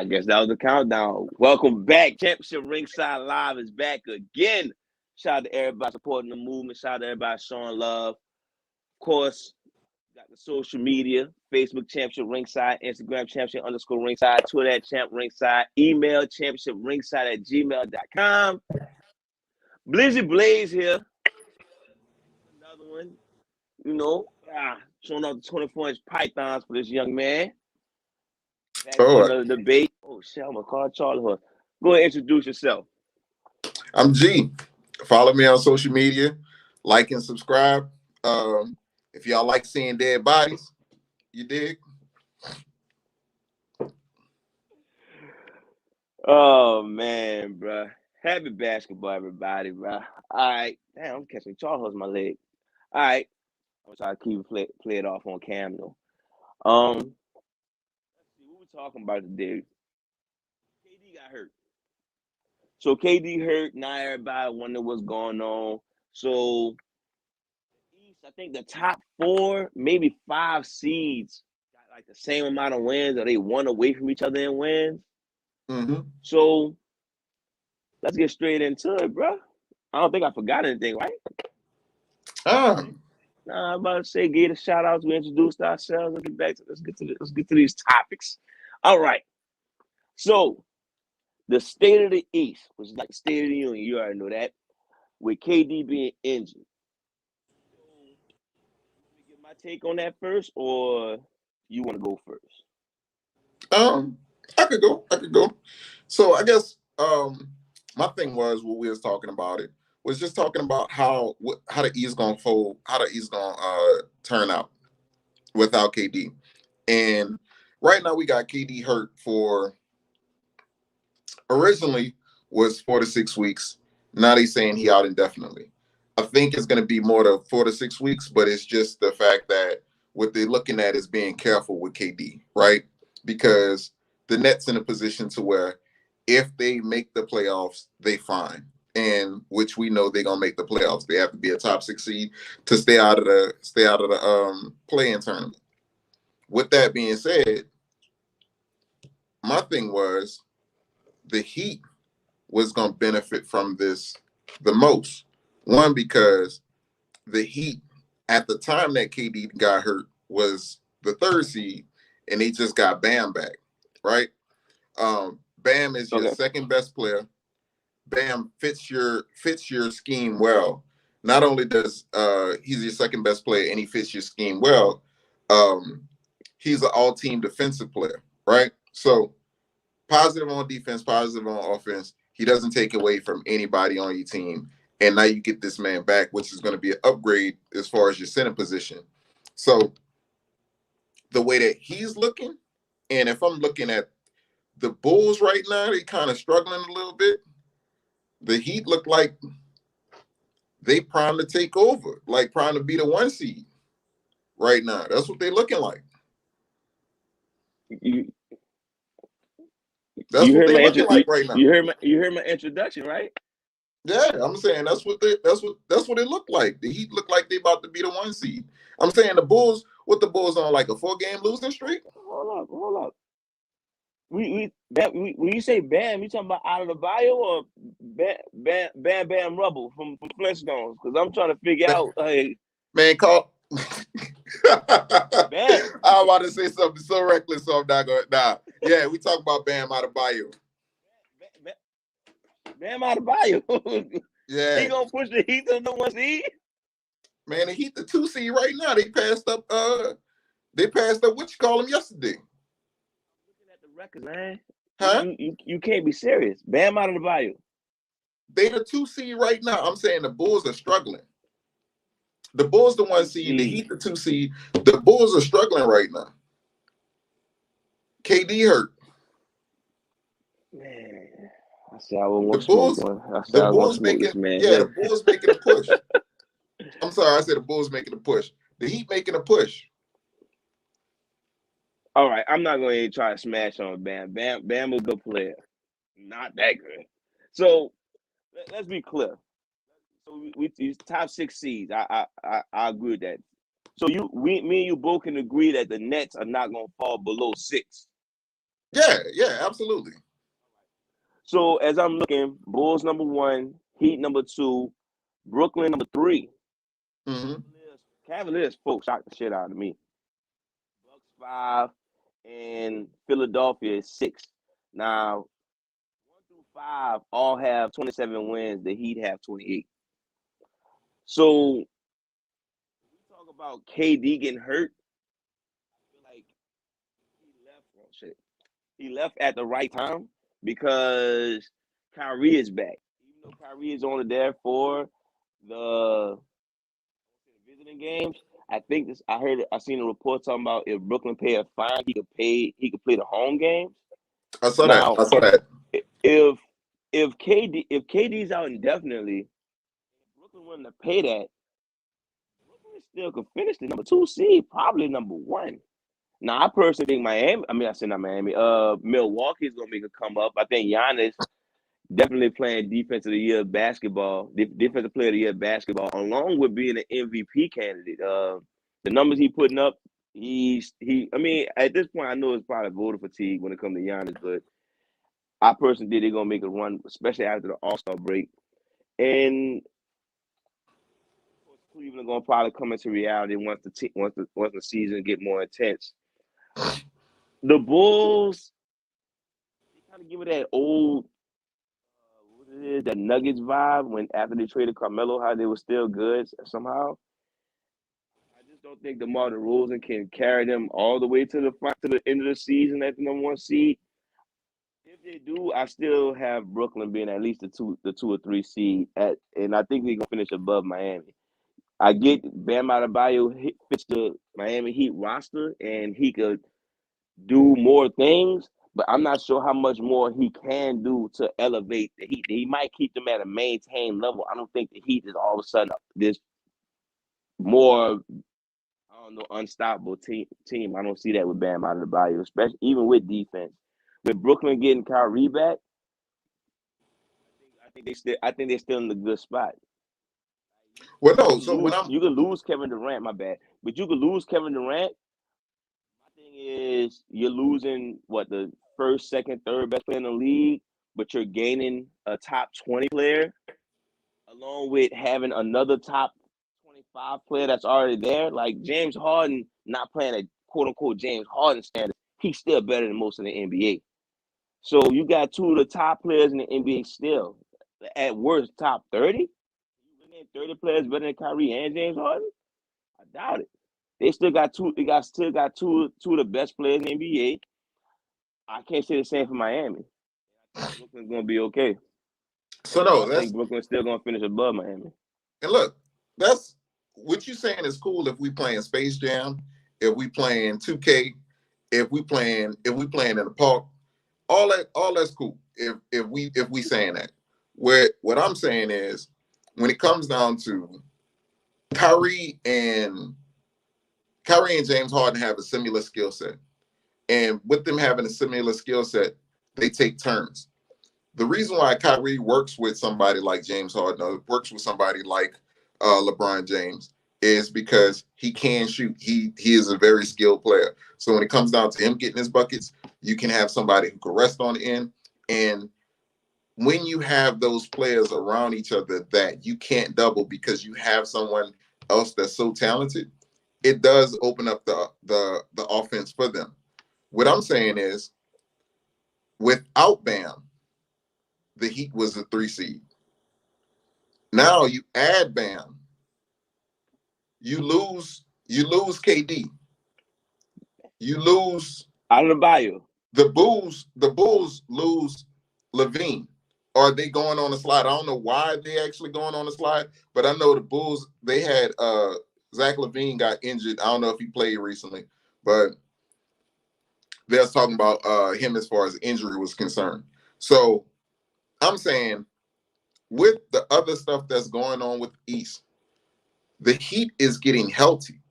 guess that was the countdown. Welcome back. Championship Ringside Live is back again. Shout out to everybody supporting the movement. Shout out to everybody showing love. Of course, got the social media, Facebook Championship Ringside, Instagram Championship_Ringside, Twitter at Champ Ringside, email championshipringside@gmail.com. Blizzy Blaze here. Another one, showing off the 24-inch pythons for this young man. Back for another debate. Oh, shit, I'm going to call Charlie Horse. Go ahead and introduce yourself. I'm G. Follow me on social media. Like and subscribe. If y'all like seeing dead bodies, you dig? Oh, man, bro. Happy basketball, everybody, bro. All right. Damn, I'm catching Charlie Horse in my leg. All right. I'm trying to keep play it off on cam, though. Let's see what we're talking about today. KD got hurt. So KD hurt. Now everybody wonder what's going on. So I think the top 4, maybe 5 seeds got like the same amount of wins, or they one away from each other in wins. Mm-hmm. So let's get straight into it, bro. I don't think I forgot anything, right? Nah, I'm about to say, give a shout out. We introduced ourselves. Let's get to these topics. All right. So the state of the East, which is like the State of the Union, you already know that, with KD being injured. Let me get my take on that first, or you want to go first? I could go. So I guess my thing was what we was talking about it was just talking about how the East gonna fold, how the East gonna turn out without KD. And right now we got KD hurt for originally was 4 to 6 weeks. Now they saying he out indefinitely. I think it's gonna be more than 4 to 6 weeks, but it's just the fact that what they're looking at is being careful with KD, right? Because the Nets in a position to where if they make the playoffs, they fine. And which we know they're gonna make the playoffs. They have to be a top 6 seed to stay out of the play-in tournament. With that being said, my thing was the Heat was gonna benefit from this the most. One, because the Heat at the time that KD got hurt was the 3rd seed, and they just got Bam back, right? Bam is your second best player. Bam fits your scheme well. Not only does he's your second best player and he fits your scheme well, he's an all-team defensive player, right? So positive on defense, positive on offense. He doesn't take away from anybody on your team. And now you get this man back, which is going to be an upgrade as far as your center position. So the way that he's looking, and if I'm looking at the Bulls right now, they kind of struggling a little bit. The Heat look like they primed to take over, like primed to be the 1 seed right now. That's what they're looking like. That's what they're looking like right now. You heard my introduction, right? Yeah, I'm saying that's what it looked like. The Heat look like they about to be the 1 seed. I'm saying the Bulls, what the Bulls on, like a 4-game losing streak? Hold up. When you say Bam, you talking about out of the bio or Bam Rubble from Flintstones? Because I'm trying to figure out. Hey, man, call. Bam. I was about to say something so reckless, so I'm not going. Nah, yeah, we talk about Bam out of bio. Bam out of bio. Yeah, he gonna push the Heat to the 1 seed. Man, the Heat the 2 seed right now. They passed up. What you call them yesterday? Looking at the record, man. Huh? You can't be serious. Bam out of the bio. They the 2 seed right now. I'm saying the Bulls are struggling. The Bulls the 1 seed. The Heat the 2 seed. The Bulls are struggling right now. KD hurt. Man, I said I won't the Bulls. The Bulls making the Bulls making a push. I'm sorry, I said the Bulls making a push. The Heat making a push. All right, I'm not going to try to smash on Bam. Bam is a good player. Not that good. So let's be clear. So we top 6 seeds. I agree with that. So me and you both can agree that the Nets are not going to fall below 6. Yeah, absolutely. So as I'm looking, Bulls number 1, Heat number 2, Brooklyn number 3. Hmm. Cavaliers, folks, shocked the shit out of me. Bucks 5, and Philadelphia is 6. Now, 1 through 5 all have 27 wins. The Heat have 28. So we talk about KD getting hurt. I feel like he left. Oh shit, he left at the right time because Kyrie is back. Even though Kyrie is only there for the visiting games, I think this. I seen a report talking about if Brooklyn pay a fine, he could play the home games. I saw that. Now, I saw that. if KD's out indefinitely, Brooklyn willing to pay that, Brooklyn still could finish the number 2 seed, probably number 1. Now, I personally think Miami. I mean, I said not Miami. Milwaukee's gonna make a come up. I think Giannis definitely playing defensive of the year basketball, defensive player of the year basketball, along with being an MVP candidate. The numbers he putting up, he. I mean, at this point, I know it's probably voter fatigue when it comes to Giannis, but I personally think they're gonna make a run, especially after the All-Star break. And Cleveland gonna probably come into reality once the season get more intense. The Bulls, they kind of give it that old what it is, that Nuggets vibe when after they traded Carmelo, how they were still good somehow. I just don't think DeMar DeRozan can carry them all the way to the end of the season at the number 1 seed. If they do, I still have Brooklyn being at least the 2 or 3 seed and I think they're gonna finish above Miami. I get Bam Adebayo fits the Miami Heat roster and he could do more things, but I'm not sure how much more he can do to elevate the Heat. He might keep them at a maintained level. I don't think the Heat is all of a sudden this more, I don't know, unstoppable team. I don't see that with Bam Adebayo, especially even with defense. With Brooklyn getting Kyrie back, I think they're still in a good spot. Well, no. So when I'm You can lose Kevin Durant, my bad, but you could lose Kevin Durant. My thing is you're losing what the first, second, third best player in the league, but you're gaining a top 20 player along with having another top 25 player that's already there. Like James Harden not playing a quote unquote James Harden standard. He's still better than most in the NBA. So you got 2 of the top players in the NBA still. At worst, top 30. You name 30 players better than Kyrie and James Harden? I doubt it. They still got two. Still got two of the best players in the NBA. I can't say the same for Miami. I think Brooklyn's gonna be okay. so So no. I think Brooklyn's still gonna finish above Miami. And look, that's what you saying is cool if we playing Space Jam, if we playing 2K, if we playing in the park, all that's cool. If we saying that. What I'm saying is when it comes down to Kyrie and Kyrie and James Harden have a similar skill set. And with them having a similar skill set, they take turns. The reason why Kyrie works with somebody like James Harden or works with somebody like LeBron James is because he can shoot. He is a very skilled player. So when it comes down to him getting his buckets, you can have somebody who can rest on the end. And when you have those players around each other that you can't double because you have someone else that's so talented, it does open up the offense for them. What I'm saying is, without Bam, the Heat was a 3 seed. Now you add Bam, you lose KD, you lose Out of the bio. the Bulls. The Bulls lose Levine. Are they going on a slide? I don't know why they actually going on a slide, but I know the Bulls. They had Zach Levine got injured. I don't know if he played recently, but they're talking about him as far as injury was concerned. So I'm saying with the other stuff that's going on with the East, the Heat is getting healthy.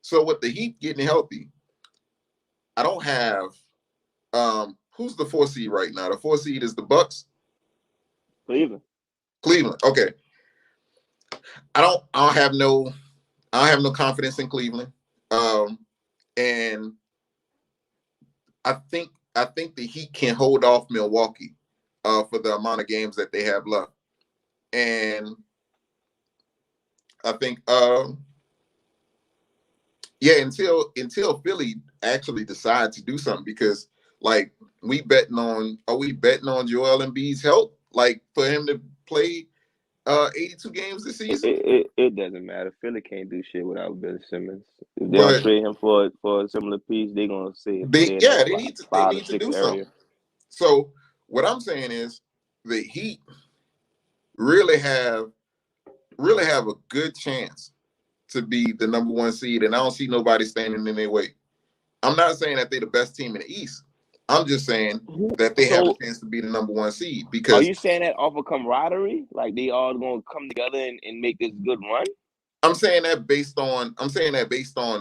So with the Heat getting healthy, I don't have who's the 4 seed right now? The 4 seed is the Bucks. Cleveland. Cleveland. Okay. I don't have no confidence in Cleveland. And I think the Heat can hold off Milwaukee for the amount of games that they have left. And I think yeah, until Philly actually decide to do something, because like are we betting on Joel Embiid's health, like for him to play 82 games this season? It doesn't matter. Philly can't do shit without Ben Simmons. If they don't But trade him for a similar piece, they're gonna say they play in that yeah, they five or need to six do area. something. So what I'm saying is the Heat really have a good chance to be the number one seed, and I don't see nobody standing in their way. I'm not saying that they're the best team in the East. I'm just saying that they have a So chance to be the number one seed, are because you saying that off of camaraderie? Like they all gonna come together and make this good run? I'm saying that based on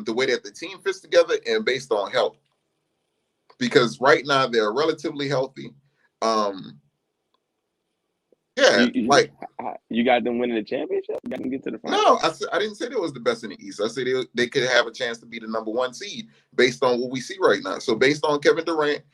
the way that the team fits together and based on health. Because right now they're relatively healthy. Yeah, You, like you got them winning the championship? You got them get to the final? no, I didn't say they was the best in the East. I said they could have a chance to be the number one seed based on what we see right now. So based on Kevin Durant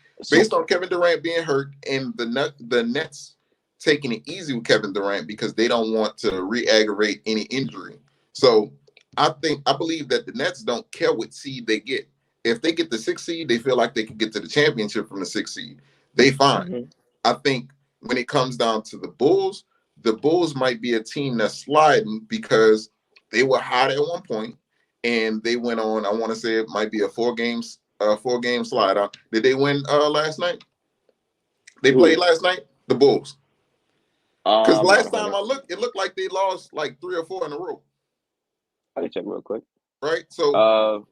being hurt, and the Nets taking it easy with Kevin Durant because they don't want to re-aggravate any injury. So I believe that the Nets don't care what seed they get. If they get the 6th seed, they feel like they can get to the championship from the 6th seed. They fine. Mm-hmm. I think when it comes down to the Bulls might be a team that's sliding because they were hot at one point and they went on. I want to say it might be a 4-game slide out. Did they win last night? They played last night, the Bulls. Because last time I looked, it looked like they lost like 3 or 4 in a row. I can check real quick. Right. So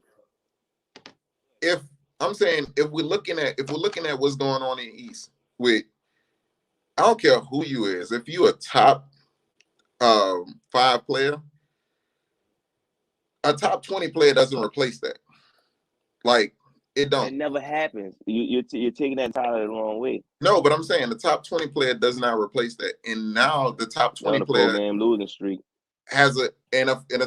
if we're looking at what's going on in the East with, I don't care who you is, if you a top 5 player, a top 20 player doesn't replace that. Like it don't. It never happens. You're taking that entirely the wrong way. No, but I'm saying the top 20 player does not replace that. And now the top 20 player 4-game losing streak has a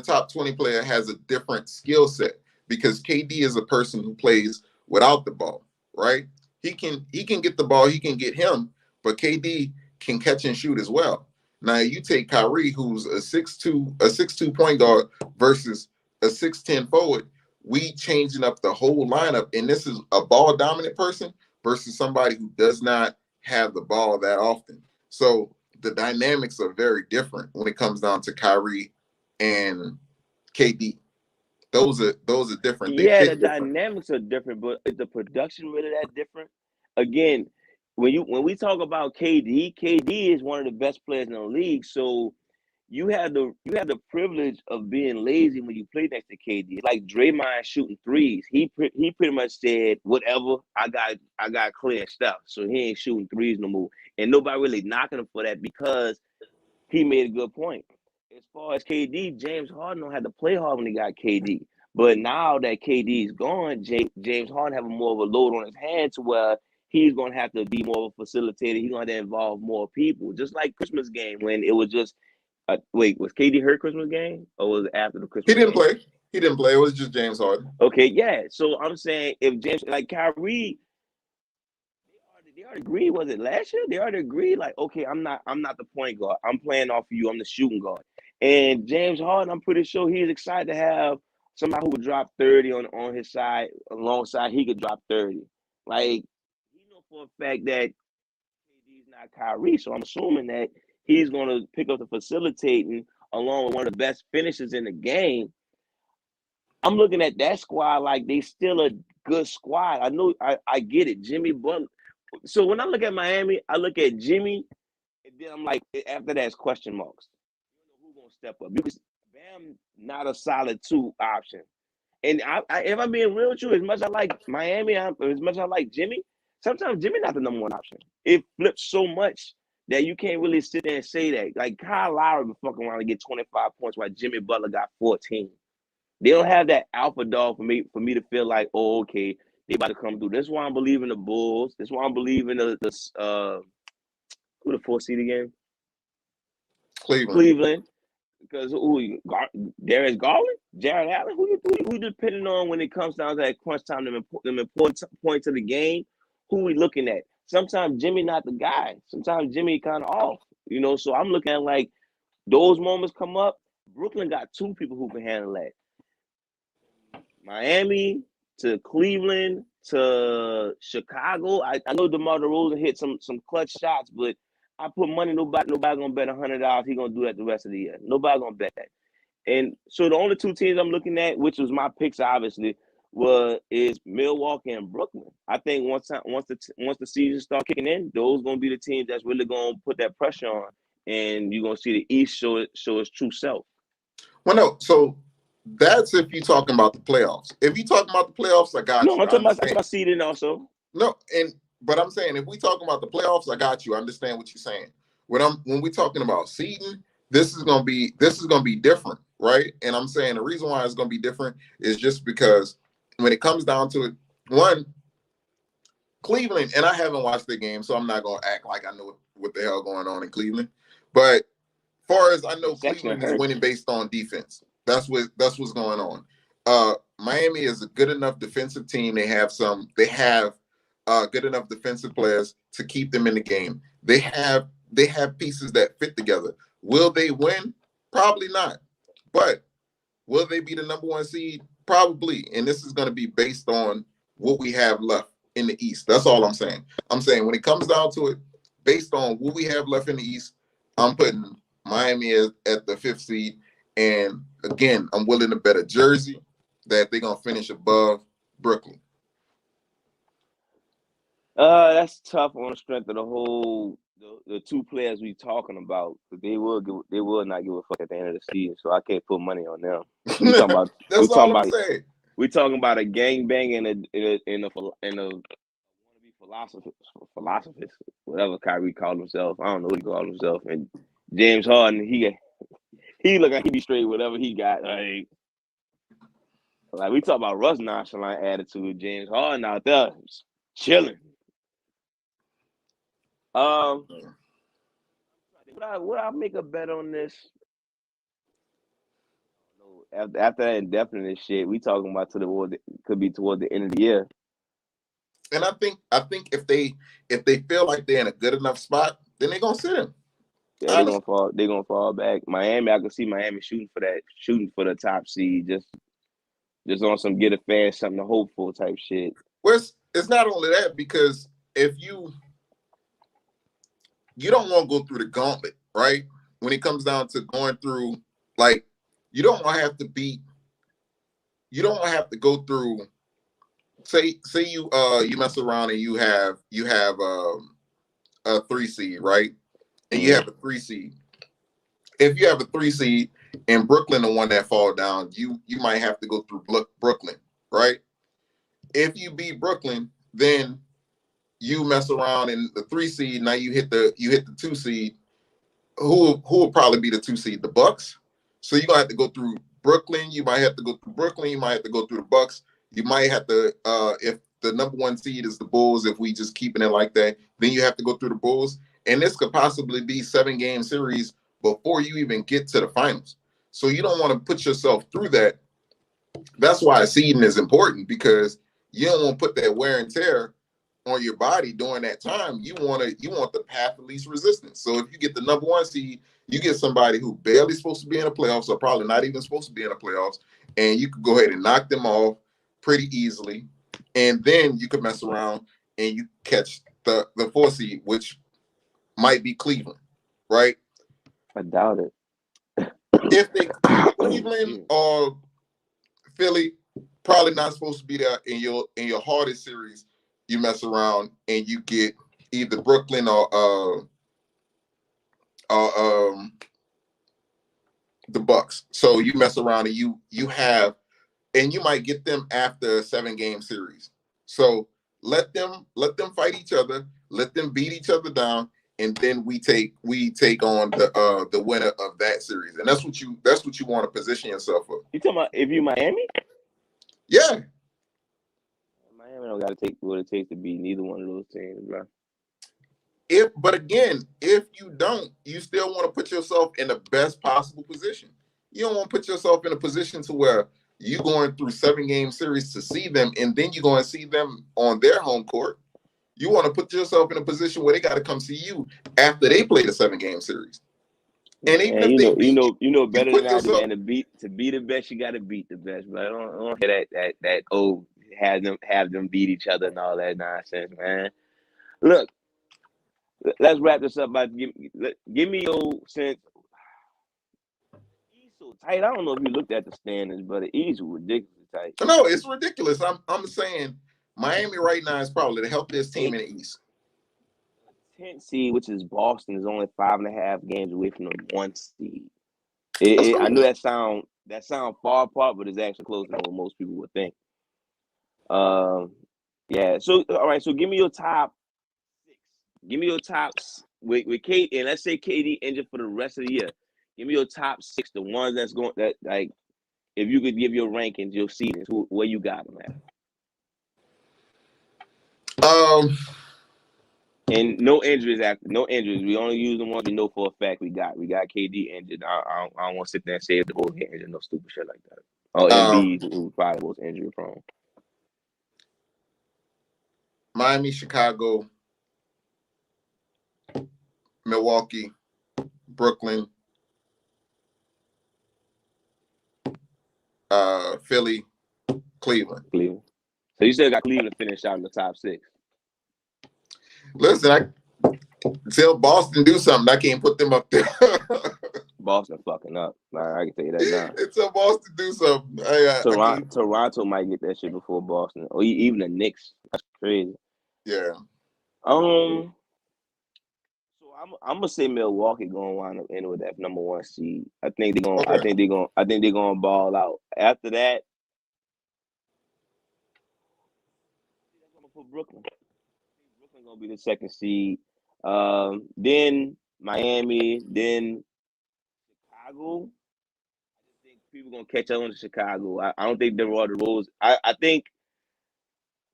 top 20 player has a different skill set, because KD is a person who plays without the ball, right? He can get the ball, he can get him, but KD can catch and shoot as well. Now you take Kyrie, who's a 6'2 point guard versus a 6'10 forward. We changing up the whole lineup, and this is a ball dominant person versus somebody who does not have the ball that often. So the dynamics are very different when it comes down to Kyrie and KD. Those are different. They Yeah, fit the different. dynamics are different, but is the production really that different? Again, when we talk about KD is one of the best players in the league. So you have the privilege of being lazy when you play next to KD. Like Draymond shooting threes. He pretty much said, whatever, I got clear stuff. So he ain't shooting threes no more. And nobody really knocking him for that because he made a good point. As far as KD, James Harden don't have to play hard when he got KD. But now that KD is gone, James Harden have more of a load on his hands to where he's going to have to be more of a facilitator. He's going to involve more people. Just like Christmas game when it was just, wait, was KD hurt Christmas game or was it after the He Christmas didn't game? play. He didn't play. It was just James Harden. Okay, yeah. So I'm saying if James, like Kyrie, they already agreed. Was it last year? They already agreed. Like, okay, I'm not the point guard. I'm playing off of you. I'm the shooting guard. And James Harden, I'm pretty sure he's excited to have somebody who would drop 30 on his side, alongside he could drop 30. Like, he know for a fact that KD's not Kyrie, so I'm assuming that he's going to pick up the facilitating along with one of the best finishers in the game. I'm looking at that squad like they still a good squad. I know, I get it. Jimmy Butler. So when I look at Miami, I look at Jimmy, and then I'm like, after that, it's question marks. You know who's gonna step up? Because Bam not a solid 2 option. And if I'm being real with you, as much as I like Miami, as much as I like Jimmy, sometimes Jimmy not the number 1 option. It flips so much that you can't really sit there and say that. Like Kyle Lowry be fucking around and get 25 points while Jimmy Butler got 14. They don't have that alpha dog for me to feel like, oh, okay, they about to come through. This is why I'm believing the Bulls. This is why I'm believing the who the 4th seed again? Cleveland. Cleveland. Because Darius Garland, Jared Allen, who depending on when it comes down to that crunch time, them important points of the game, who we looking at? Sometimes Jimmy not the guy. Sometimes Jimmy kind of off. So I'm looking at like those moments come up. Brooklyn got two people who can handle that. Miami to Cleveland to Chicago. I know DeMar DeRozan hit some clutch shots, but I put money. Nobody gonna bet $100. He gonna do that the rest of the year. Nobody gonna bet that. And so the only two teams I'm looking at, which was my picks, obviously, is Milwaukee and Brooklyn. I think once the season start kicking in, those gonna be the teams that's really gonna put that pressure on, and you're gonna see the East show its true self. Well, no, so that's if you're talking about the playoffs. If you're talking about the playoffs, I got you. No, I'm talking about seeding also. No, but I'm saying if we talking about the playoffs, I got you. I understand what you're saying. When we talking about seeding, this is gonna be different, right? And I'm saying the reason why it's gonna be different is just because when it comes down to it, one, Cleveland, and I haven't watched the game, so I'm not gonna act like I know what the hell going on in Cleveland. But far as I know, Cleveland is winning based on defense. That's what's going on. Miami is a good enough defensive team. They have good enough defensive players to keep them in the game. They have pieces that fit together. Will they win? Probably not. But will they be the number one seed? Probably. And this is going to be based on what we have left in the East. That's all I'm saying. I'm saying when it comes down to it, based on what we have left in the East, I'm putting Miami at the 5th seed. And again, I'm willing to bet a jersey that they're going to finish above Brooklyn. That's tough on the strength of the two players we talking about. They will not give a fuck at the end of the season, so I can't put money on them. We talking about a gangbang in a wannabe philosophist, whatever Kyrie called himself. I don't know what he called himself. And James Harden, he look like he be straight whatever he got. Like we talk about RUSS nonchalant attitude. James Harden out there chilling. Would I make a bet on this? After that indefinite shit, we talking about could be toward the end of the year. And I think if they feel like they're in a good enough spot, then they're gonna sit him. Yeah, they're gonna fall back. Miami, I can see Miami shooting for the top seed, just on some get a fan something to hope for type shit. Well, it's not only that, because if you don't want to go through the gauntlet, right? When it comes down to going through, like, you don't want to have to go through. Say you mess around and you have a 3 seed, right? And you have a 3 seed. If you have a 3 seed and Brooklyn the one that fall down, you might have to go through Brooklyn, right? If you beat Brooklyn, then you mess around in the 3 seed. Now you hit the 2 seed. Who will probably be the 2 seed? The Bucks. So you're gonna have to go through Brooklyn. You might have to go through Brooklyn. You might have to go through the Bucks. You might have to, if the number 1 seed is the Bulls, if we just keeping it like that, then you have to go through the Bulls. And this could possibly be 7-game series before you even get to the finals. So you don't want to put yourself through that. That's why seeding is important, because you don't want to put that wear and tear on your body during that time. You want the path of least resistance. So if you get the number 1 seed, you get somebody who barely supposed to be in the playoffs, or probably not even supposed to be in the playoffs, and you could go ahead and knock them off pretty easily. And then you could mess around and you catch the 4 seed, which might be Cleveland, right? I doubt it. If they Cleveland or Philly, probably not supposed to be there in your hardest series. You mess around and you get either Brooklyn or the Bucks. So you mess around and you might get them after a 7-game series. So let them fight each other, let them beat each other down, and then we take on the winner of that series. And that's what you want to position yourself for. You talking about if you Miami? Yeah. Miami don't gotta take what it takes to beat neither one of those teams, bro. But again, if you don't, you still want to put yourself in the best possible position. You don't want to put yourself in a position to where you going through 7-game series to see them, and then you're going to see them on their home court. You want to put yourself in a position where they got to come see you after they play the 7-game series. And even if they beat you better than put I do, yourself. man. To be the best, you got to beat the best. But I don't hear that have them beat each other and all that nonsense, man. Look, let's wrap this up by give me your sense. East so tight. I don't know if you looked at the standings, but the East was ridiculously tight. No, it's ridiculous. I'm saying Miami right now is probably the healthiest team in the East. 10th seed, which is Boston, is only 5.5 games away from the 1 seed. I know that sound far apart, but it's actually closer than what most people would think. Yeah. So all right. So give me your top 6. Give me your tops with Kate, and let's say KD injured for the rest of the year. Give me your top 6, the ones that's going that like. If you could give your rankings, your seedings, where you got them at? And no injuries after. No injuries. We only use the ones we know for a fact we got. We got KD injured. I don't want to sit there and say the whole get injured. No stupid shit like that. Oh, Embiid, who probably was injury prone. Miami, Chicago, Milwaukee, Brooklyn, Philly, Cleveland. So you still got Cleveland finish out in the top 6. Listen, until Boston do something, I can't put them up there. Boston fucking up. I can tell you that now. Until Boston do something. Toronto might get that shit before Boston, or even the Knicks. That's crazy. Yeah. So I'm gonna say Milwaukee gonna wind up in with that number 1 seed. I think they're gonna. Okay. I think they're gonna ball out. After that, I'm gonna put Brooklyn. Brooklyn gonna be the 2nd seed. Then Miami. Then Chicago. I just think people gonna catch on to Chicago. I don't think DeMar DeRozan. I think.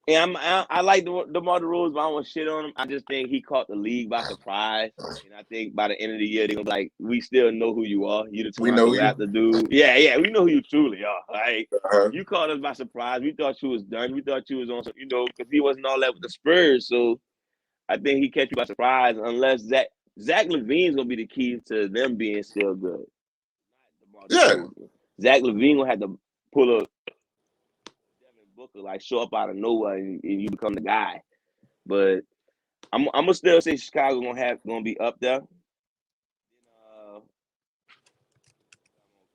And I like DeMar DeRozan, but I don't want to shit on him. I just think he caught the league by surprise. And I think by the end of the year, they're going to be like, we still know who you are. You're the Toronto Raptor dude. Yeah, we know who you truly are. Right? You caught us by surprise. We thought you was done. We thought you was on some, because he wasn't all that with the Spurs. So I think he catch you by surprise unless Zach LaVine's going to be the key to them being still good. Yeah. Zach LaVine going to have to pull a Booker, like show up out of nowhere and you become the guy. But I'm gonna still say Chicago gonna be up there.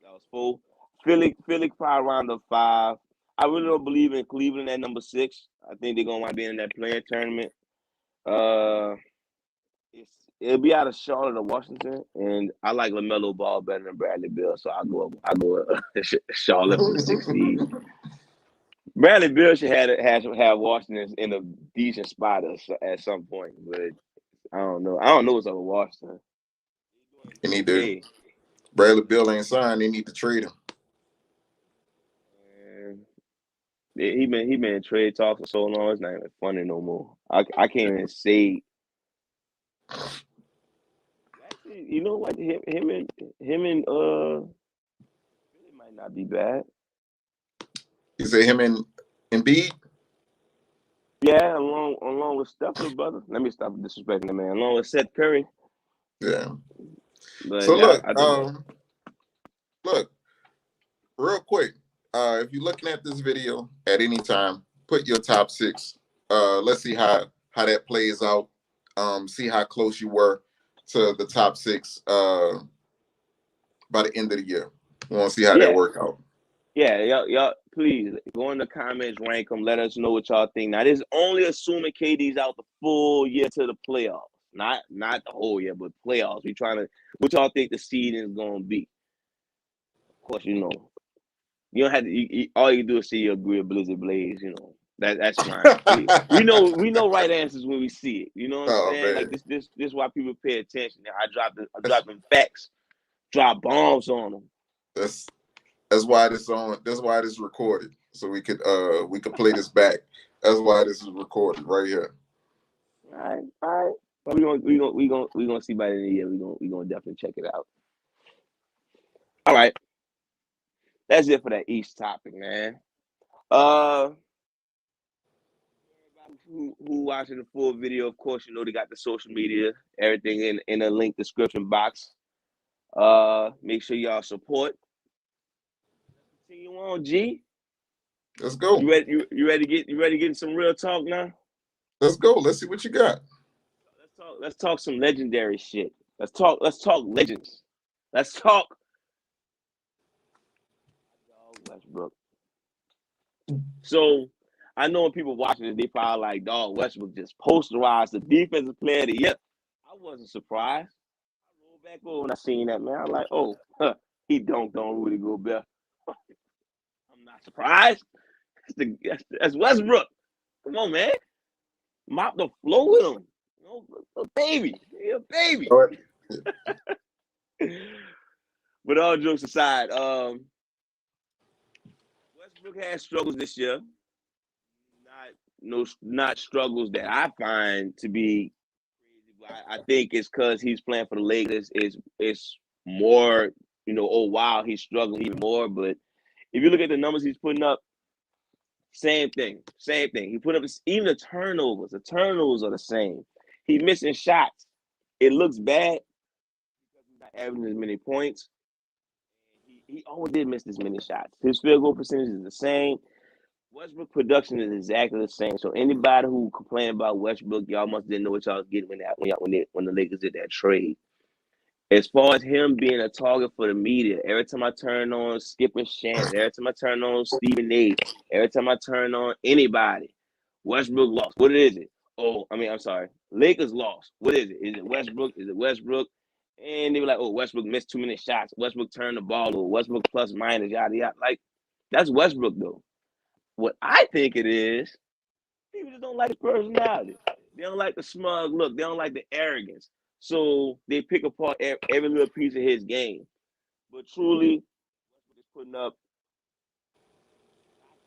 That was 4. Philly probably around the 5. I really don't believe in Cleveland at number 6. I think they're gonna want to be in that playing tournament. It'll be out of Charlotte or Washington, and I like LaMelo Ball better than Bradley Beal, so I go Charlotte for the 6th seed. Bradley Beal should have Washington in a decent spot at some point, but I don't know. I don't know what's up with Washington. They need to. Bradley Beal ain't signed. They need to trade him. He been in trade talks for so long. It's not even funny no more. I can't even say. Actually, you know what? Him and it might not be bad. You say him and Embiid? Yeah, along with Steph, little brother. Let me stop disrespecting the man. Along with Seth Curry. Yeah. But so yeah, look, real quick. If you're looking at this video at any time, put your top 6. Let's see how that plays out. See how close you were to the top 6 by the end of the year. We want to see how that work out. Yeah, y'all, please go in the comments, rank them, let us know what y'all think. Now, this is only assuming KD's out the full year to the playoffs, not the whole year, but playoffs. We trying to, what y'all think the seeding is gonna be? Of course, you don't have to. All you do is see your Greer Blizzard Blaze. That's fine. we know right answers when we see it. You know what I'm saying? Man. Like this is why people pay attention. I drop them facts, drop bombs on them. That's why this on. That's why this recorded, so we could play this back. That's why this is recorded right here. All right. But we gonna see by the end of the year. We gonna definitely check it out. All right. that's it for that East topic, man. Uh, who watching the full video? Of course, you know they got the social media, everything in the link description box. Make sure y'all support. Continue on, G. Let's go. You ready to get some real talk now? Let's go. Let's see what you got. Let's talk some legendary shit. Let's talk legends. Let's talk Westbrook. So I know when people watching this, they probably like, dog, Westbrook just posterized the defensive player of the year. I wasn't surprised. I rolled back over when I seen that, man. I'm like, oh, he dunked on Rudy Gobert. I'm not surprised. That's Westbrook. Come on, man. Mop the floor with him. You know, a baby. He a baby. But all jokes aside, Westbrook has struggles this year. Not struggles that I find to be crazy. I think it's because he's playing for the Lakers. It's more, oh wow, he's struggling even more. But if you look at the numbers he's putting up, same thing. He put up even the turnovers. The turnovers are the same. He's missing shots. It looks bad because he's not averaging as many points. He always did miss this many shots. His field goal percentage is the same. Westbrook production is exactly the same. So anybody who complained about Westbrook, y'all must didn't know what y'all was getting when the Lakers did that trade. As far as him being a target for the media, every time I turn on Skipper Shannon, every time I turn on Stephen A, every time I turn on anybody, Westbrook lost. What is it? I'm sorry. Lakers lost. What is it? Is it Westbrook? Is it Westbrook? And they were like, oh, Westbrook missed too many shots. Westbrook turned the ball over. Westbrook plus minus, yada, yada. Like, that's Westbrook, though. What I think it is, people just don't like his personality. They don't like the smug look. They don't like the arrogance. So they pick apart every little piece of his game. But truly, he's putting up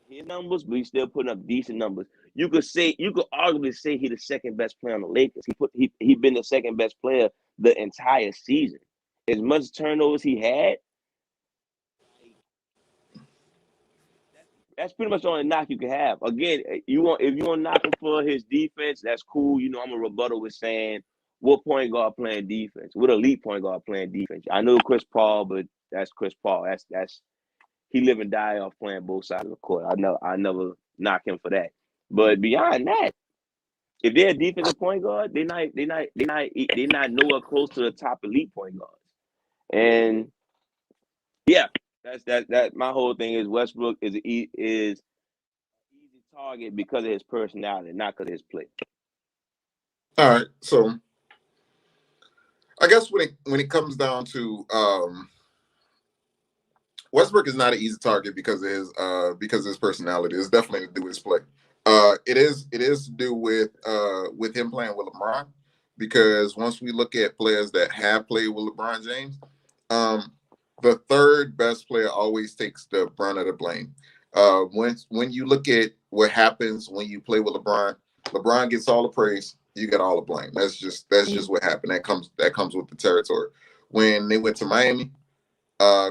his numbers, but he's still putting up decent numbers. You could arguably say he's the second best player on the Lakers. He been the second best player the entire season. As much turnovers he had, that's pretty much the only knock you can have. Again, if you want to knock him for his defense, that's cool. I'm a rebuttal with saying what point guard playing defense, what elite point guard playing defense. I know Chris Paul, but that's Chris Paul. That's he live and die off playing both sides of the court. I never knock him for that. But beyond that, if they're a defensive point guard, they're not nowhere close to the top elite point guards. And yeah, that's my whole thing is Westbrook is easy target because of his personality, not because of his play. All right, so I guess when it comes down to Westbrook is not an easy target because of his personality. It's definitely to do with his play. It is to do with him playing with LeBron, because once we look at players that have played with LeBron James, the third best player always takes the brunt of the blame. When you look at what happens when you play with LeBron, LeBron gets all the praise, you get all the blame. That's just what happened. That comes with the territory. When they went to Miami,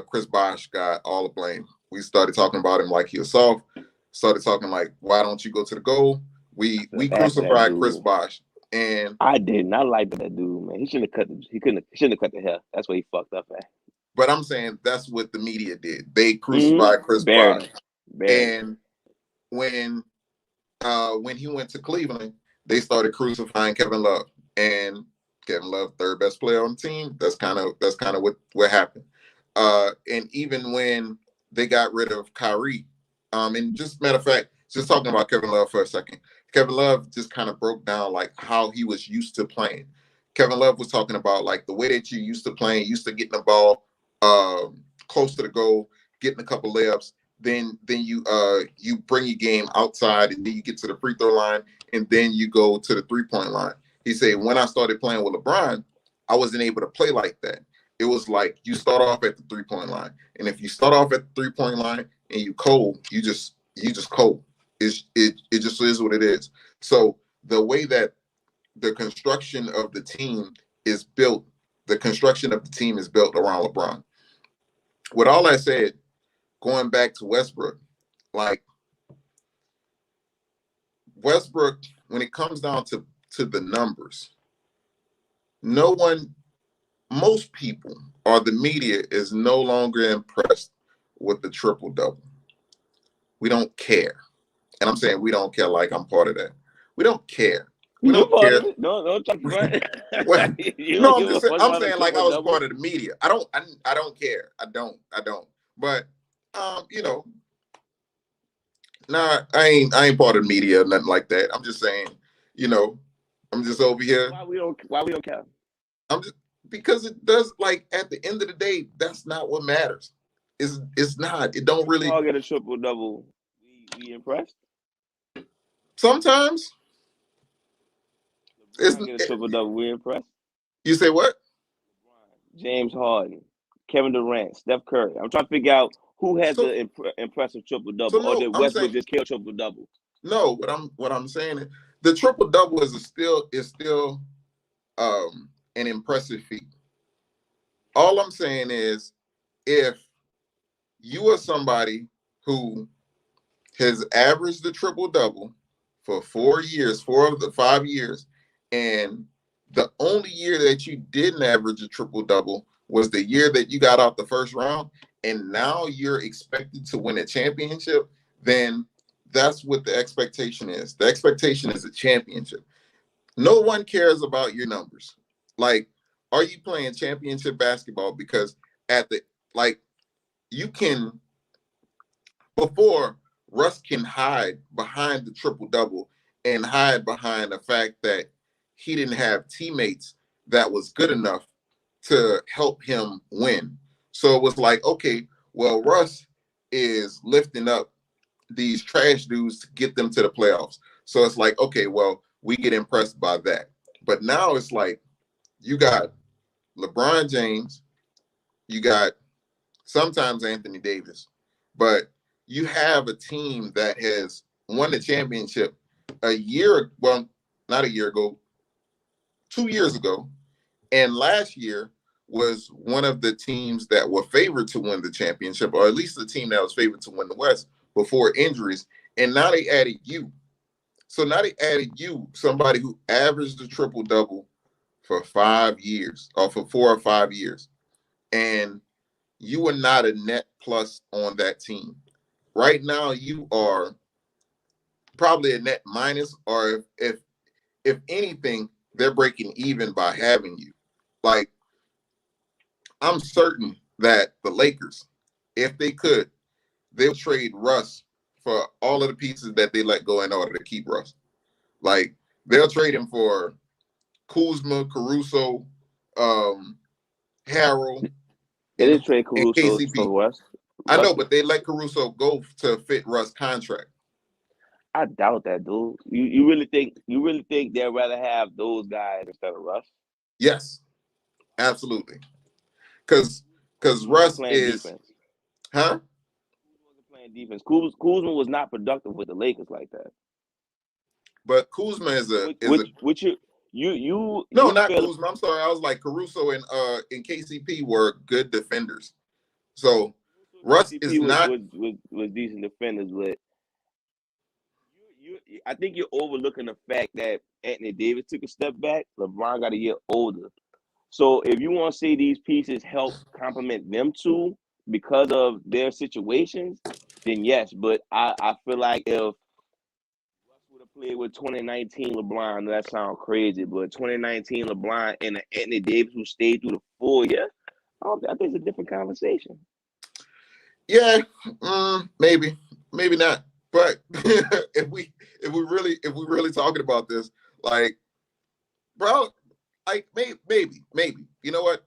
Chris Bosh got all the blame. We started talking about him like he was soft. Started talking like, why don't you go to the goal? We crucified Chris Bosh, and I didn't. I liked that dude, man. He shouldn't have cut the hair. That's what he fucked up at. But I'm saying that's what the media did. They crucified Chris Bosh. And when he went to Cleveland, they started crucifying Kevin Love. And Kevin Love, third best player on the team. That's kind of what happened. And even when they got rid of Kyrie, and just matter of fact, just talking about Kevin Love for a second, Kevin Love just kind of broke down like how he was used to playing. Kevin Love was talking about like the way that you used to playing, used to getting the ball close to the goal, getting a couple layups, then you bring your game outside, and then you get to the free throw line, and then you go to the 3-point line. He said, when I started playing with LeBron, I wasn't able to play like that. It was like you start off at the 3-point line, and if you start off at the 3-point line and you cold, you just cold. It just is what it is. So the way that the construction of the team is built around LeBron. With all that said, going back to Westbrook, like Westbrook, when it comes down to the numbers, most people or the media is no longer impressed with the triple double. We don't care. And I'm saying we don't care like I'm part of that. We don't care. We You're don't part care. of it. Don't talk front. Well, You no, don't I'm give a just saying, fuck I'm about a saying like I triple was double. part of the media. I don't care. I don't. But you know, nah, I ain't part of the media or nothing like that. I'm just saying, you know, I'm just over here. Why we don't care? I'm just because it does, like, at the end of the day, that's not what matters. It's not. It don't really. All get a triple double. We impressed. Sometimes it's. LeBron get a triple double. We impressed. You say what? James Harden, Kevin Durant, Steph Curry. I'm trying to figure out who has So the impressive triple so double, or no, did I'm saying Westbrook just kill triple double? no. What I'm saying is the triple double is still an impressive feat. All I'm saying is if you are somebody who has averaged the triple double for 4 years, 4 of the 5 years, and the only year that you didn't average a triple double was the year that you got out the first round, and now you're expected to win a championship, then that's what the expectation is. The expectation is a championship. No one cares about your numbers. Like, are you playing championship basketball? Because at the like you can before Russ can hide behind the triple double and hide behind the fact that he didn't have teammates that was good enough to help him win. So it was like, okay, well, Russ is lifting up these trash dudes to get them to the playoffs. So it's like, okay, well, we get impressed by that. But now it's like you got LeBron James, you got sometimes Anthony Davis, but you have a team that has won the championship well, not a year ago, 2 years ago, and last year was one of the teams that were favored to win the championship, or at least the team that was favored to win the West before injuries. And now they added you. So now they added you, somebody who averaged a triple double for 5 years, or for 4 or 5 years. And you are not a net plus on that team. Right now, you are probably a net minus, or if anything, they're breaking even by having you. Like, I'm certain that the Lakers, if they could, they'll trade Russ for all of the pieces that they let go in order to keep Russ. Like, they'll trade him for Kuzma, Caruso, Harrell, They and didn't trade and Caruso KCP. for Russ. I know, but they let Caruso go to fit Russ' contract. I doubt that, dude. You really think they'd rather have those guys instead of Russ? Yes, absolutely. Because He wasn't Russ playing is, defense. huh? He wasn't playing defense. Kuzma was not productive with the Lakers like that. But Kuzma is a Which you no, not feel Kuzma. I'm sorry. I was like Caruso and KCP were good defenders. So Russ KCP is not. was decent defenders, but I think you're overlooking the fact that Anthony Davis took a step back. LeBron got a year older. So if you want to say these pieces help complement them two because of their situations, then yes. But I feel like if Russ would have played with 2019 LeBron, that sounds crazy, but 2019 LeBron and Anthony Davis who stayed through the full year, I think it's a different conversation. Yeah, maybe not. But if we really talking about this, like, bro, like maybe. You know what?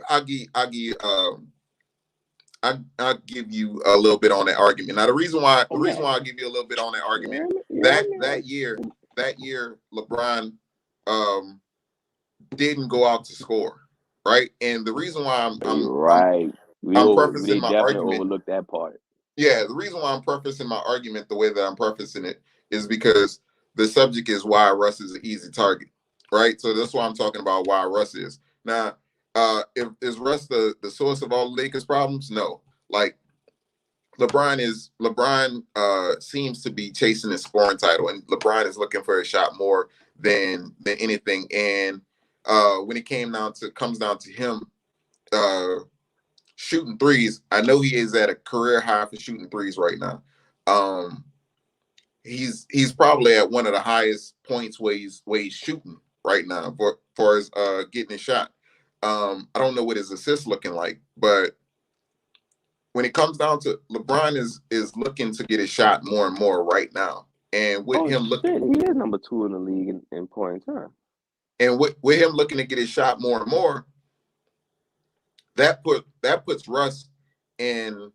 I'll give you a little bit on that argument. Now the reason why I'll give you a little bit on that argument, that year LeBron didn't go out to score, right? And the reason why Right. I'm They prefacing my definitely argument. overlooked that part. Yeah, the reason why I'm prefacing my argument the way that I'm prefacing it is because the subject is why Russ is an easy target, right? So that's why I'm talking about why Russ is. Now, is Russ the source of all the Lakers problems? No. Like, LeBron seems to be chasing his scoring title, and LeBron is looking for a shot more than anything. And when it comes down to him shooting threes, I know he is at a career high for shooting threes right now. He's probably at one of the highest points where he's shooting right now for his getting his shot. I don't know what his assists looking like, but when it comes down to LeBron is looking to get his shot more and more right now. And with him looking, he is number 2 in the league in points, huh? And with him looking to get his shot more and more, that puts Russ in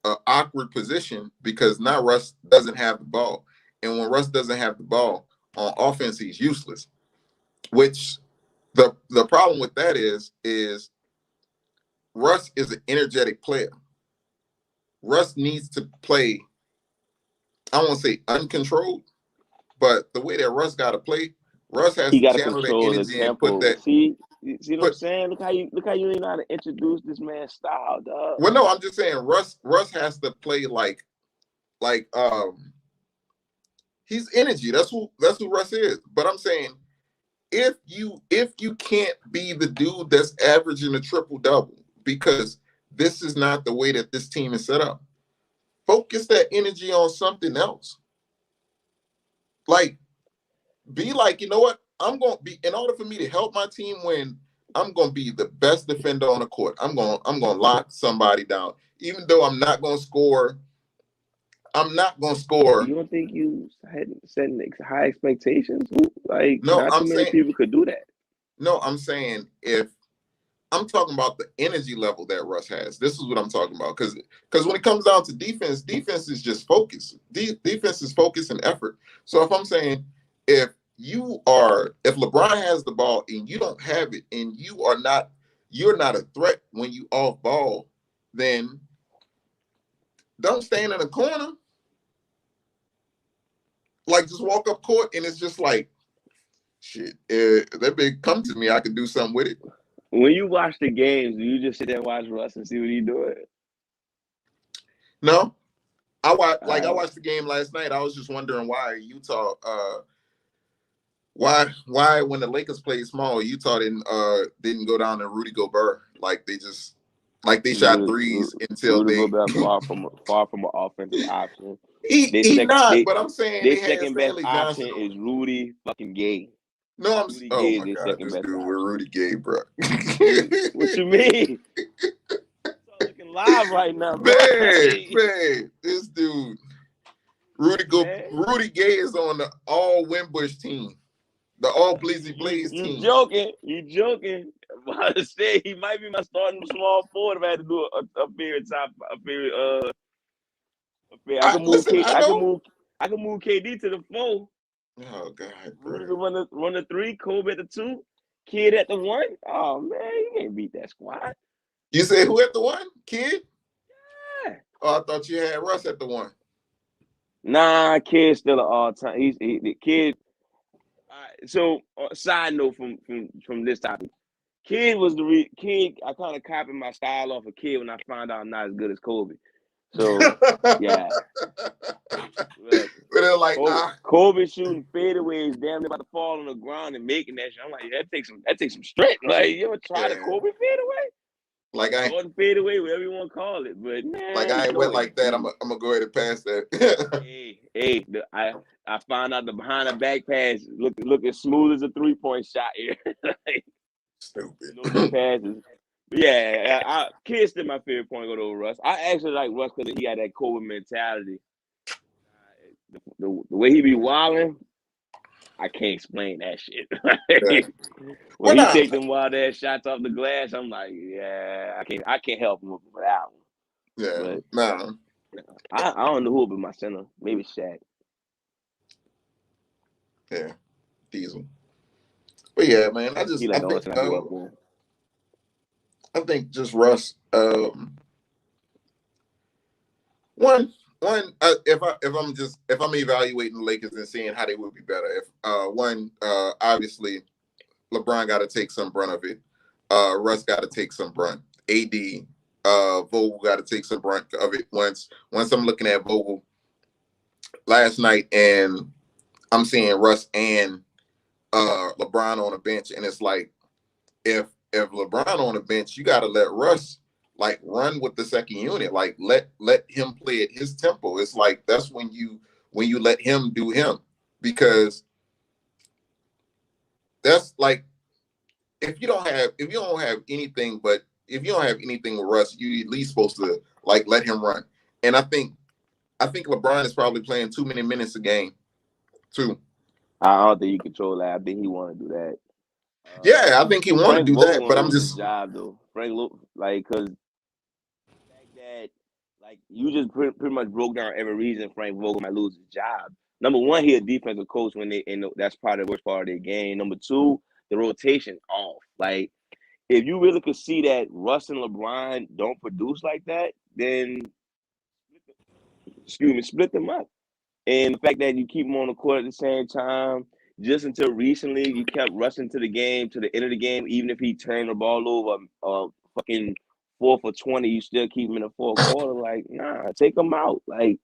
an awkward position because now Russ doesn't have the ball. And when Russ doesn't have the ball on offense, he's useless. Which the problem with that is Russ is an energetic player. Russ needs to play, I don't want to say uncontrolled, but the way that Russ got to play, Russ has to channel that energy and put that. See what I'm saying? Look how you ain't know how to introduce this man's style, dog. Well, no, I'm just saying Russ has to play like he's energy. That's who Russ is. But I'm saying if you can't be the dude that's averaging a triple-double, because this is not the way that this team is set up, focus that energy on something else. Like, be like, you know what? I'm going to be, in order for me to help my team win, I'm going to be the best defender on the court. I'm going to lock somebody down. Even though I'm not going to score. I'm not going to score. You don't think you had setting high expectations? Like, no, not too many people could do that. No, I'm saying if I'm talking about the energy level that Russ has. This is what I'm talking about. Because when it comes down to defense is just focus. Defense is focus and effort. So if I'm saying if LeBron has the ball and you don't have it and you're not a threat when you off ball, then don't stand in a corner. Like, just walk up court and it's just like, shit, that big come to me, I could do something with it. When you watch the games, do you just sit there and watch Russ and see what he's doing? No. I watched the game last night. I was just wondering why Utah why when the Lakers played small, Utah didn't go down to Rudy Gobert. They shot threes until Rudy Gobert far from an offensive option. But I'm saying their second best option is Rudy fucking Gay. No, oh my God, this dude with Rudy Gay, bro. What you mean? I'm looking live right now, bro. Man, this dude, Rudy Gay is on the all Wimbush team, the all Bleezy Blaze team. You joking? I'm about to say he might be my starting small forward if I had to do a period top, a period. I can move KD to the 4. Oh God, Rudy to run the 3, Kobe at the 2, Kid at the 1. Oh man, you can't beat that squad. You said who at the 1? Kid? Yeah. Oh, I thought you had Russ at the 1. Nah, Kid's still an all-time. He's the Kid. So, side note from this topic, Kid was Kid. I kind of copied my style off of Kid when I found out I'm not as good as Kobe. So yeah. But they're like, Kobe shooting fadeaways, damn near about to fall on the ground and making that shit. I'm like, that takes some strength. Like, you ever try the Kobe fadeaway? Like Jordan fadeaway, whatever you want to call it. But man, like I ain't went like that. I'm gonna go ahead and pass that. I found out the behind the back pass look as smooth as a 3-point shot here. Like, stupid. No passes. Yeah, Kid's still my favorite point guard over Russ. I actually like Russ because he had that Kobe mentality. The way he be wilding, I can't explain that shit. When he take them wild ass shots off the glass, I'm like, yeah, I can't help him with that one. Yeah, but, I don't know who will be my center. Maybe Shaq. Yeah, Diesel. But yeah, man, I think just Russ. If I'm evaluating the Lakers and seeing how they would be better, obviously LeBron got to take some brunt of it. Russ got to take some brunt. AD Vogel got to take some brunt of it. Once I'm looking at Vogel last night, and I'm seeing Russ and LeBron on the bench, and it's like if LeBron on the bench, you got to let Russ like run with the second unit, like let him play at his tempo. It's like that's when you let him do him, because that's like if you don't have anything, but if you don't have anything with Russ, you at least supposed to like let him run. And I think LeBron is probably playing too many minutes a game too. I don't think he control that. I think he want to do that. Yeah, I think he want to Frank do Vogel that, gonna but I'm lose his just job though. Like, cause the fact that like you just pretty much broke down every reason Frank Vogel might lose his job. Number one, he a defensive coach when that's probably the worst part of their game. Number two, the rotation off. Like if you really could see that Russ and LeBron don't produce like that, then split them up. And the fact that you keep them on the court at the same time, just until recently, you kept rushing to the game, to the end of the game, even if he turned the ball over, fucking 4 for 20, you still keep him in the fourth quarter. Like, nah, take him out. Like,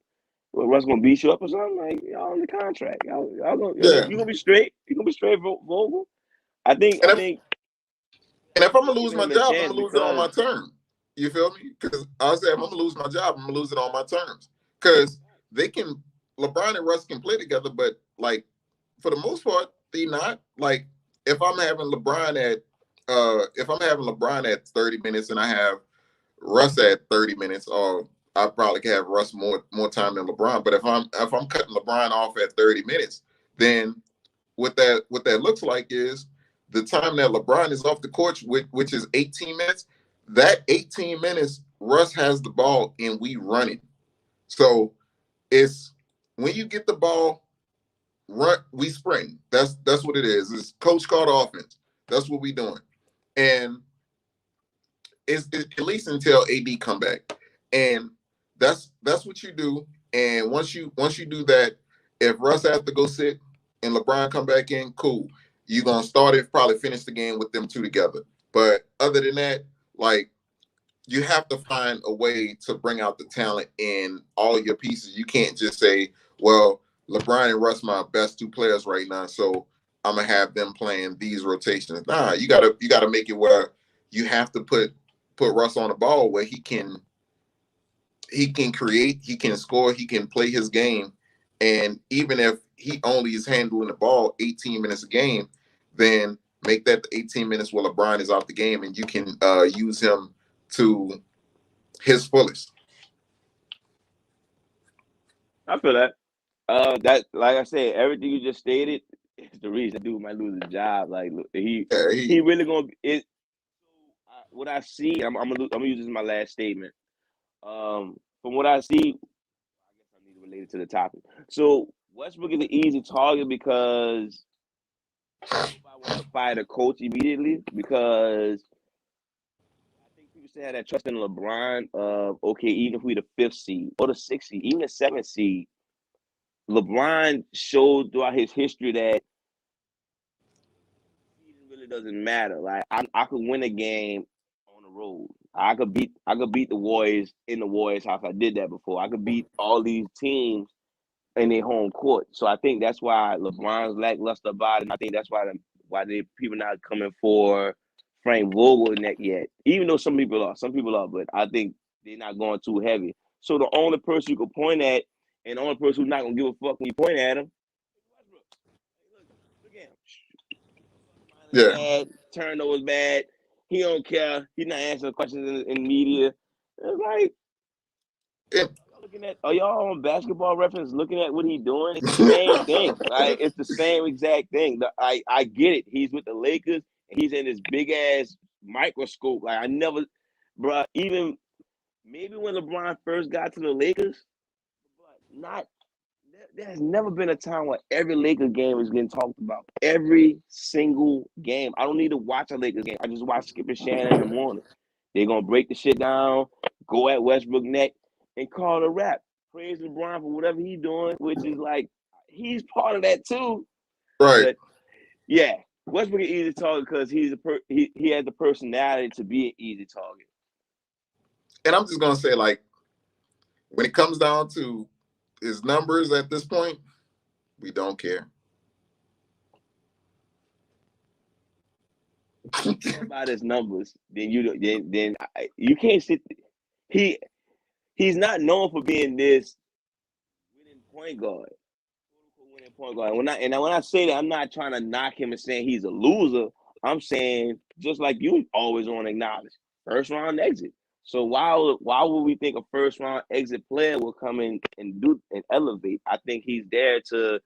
what, Russ gonna beat you up or something? Like, y'all on the contract. Y'all gonna, yeah. you gonna be straight. You gonna be straight, Vogel. I think, And I if think I'm gonna lose giving my him a job, I'm chance gonna lose it on my because terms. You feel me? Because I said if I'm gonna lose my job, I'm gonna lose it on my terms. Because they can, LeBron and Russ can play together, but like for the most part, they not. Like if I'm having LeBron at 30 minutes and I have Russ at 30 minutes, or I probably could have Russ more time than LeBron. But if I'm cutting LeBron off at 30 minutes, then what that looks like is the time that LeBron is off the court, which is 18 minutes. That 18 minutes, Russ has the ball and we running. So it's when you get the ball, run, we sprint. That's what it is. It's coach called offense. That's what we doing. And it's at least until AD come back. And that's what you do. And once you do that, if Russ has to go sit and LeBron come back in, cool. You're gonna start it, probably finish the game with them two together. But other than that, like you have to find a way to bring out the talent in all your pieces. You can't just say, well, LeBron and Russ my best two players right now, so I'm gonna have them playing these rotations. Nah, you gotta make it where you have to put Russ on the ball where he can create, he can score, he can play his game. And even if he only is handling the ball 18 minutes a game, then make that 18 minutes while LeBron is off the game and you can use him to his fullest. I feel that. That like I said, everything you just stated is the reason dude might lose his job. Like Yeah, he really gonna it. What I see, I'm gonna use this as my last statement. From what I see, I guess I need to relate it to the topic. So Westbrook is an easy target because nobody wants to fire the coach immediately because I think people still have that trust in LeBron of okay, even if we the fifth seed or the sixth seed, even the seventh seed, LeBron showed throughout his history that season really doesn't matter. Like I could win a game on the road. I could beat the Warriors in the Warriors house. I did that before. I could beat all these teams in their home court. So I think that's why LeBron's lackluster about it. And I think that's why they people not coming for Frank Vogel neck yet. Even though some people are, but I think they're not going too heavy. So the only person you can point at, and the only person who's not gonna give a fuck when you point at him, is Westbrook. Look at him. yeah, Bad, turnovers bad. He don't care. He's not answering questions in media. It's like yeah. y'all looking at are y'all on basketball reference looking at what he's doing? It's the same thing. Like it's the same exact thing. I get it. He's with the Lakers and he's in this big ass microscope. Like I never, bro. Even maybe when LeBron first got to the Lakers, but not. There has never been a time where every Lakers game is getting talked about. Every single game. I don't need to watch a Lakers game. I just watch Skip and Shannon in the morning. They're gonna break the shit down, go at Westbrook neck, and call it a wrap. Praise LeBron for whatever he's doing, which is like he's part of that too. Right. But yeah, Westbrook is easy target because he has the personality to be an easy target. And I'm just gonna say, like, when it comes down to his numbers at this point, we don't care. About his numbers, then you can't sit. He he's not known for being this winning point guard. Winning point guard. When I say that, I'm not trying to knock him and saying he's a loser. I'm saying just like you always want to acknowledge, first round exit. So why would we think a first round exit player will come in and do and elevate? I think he's there to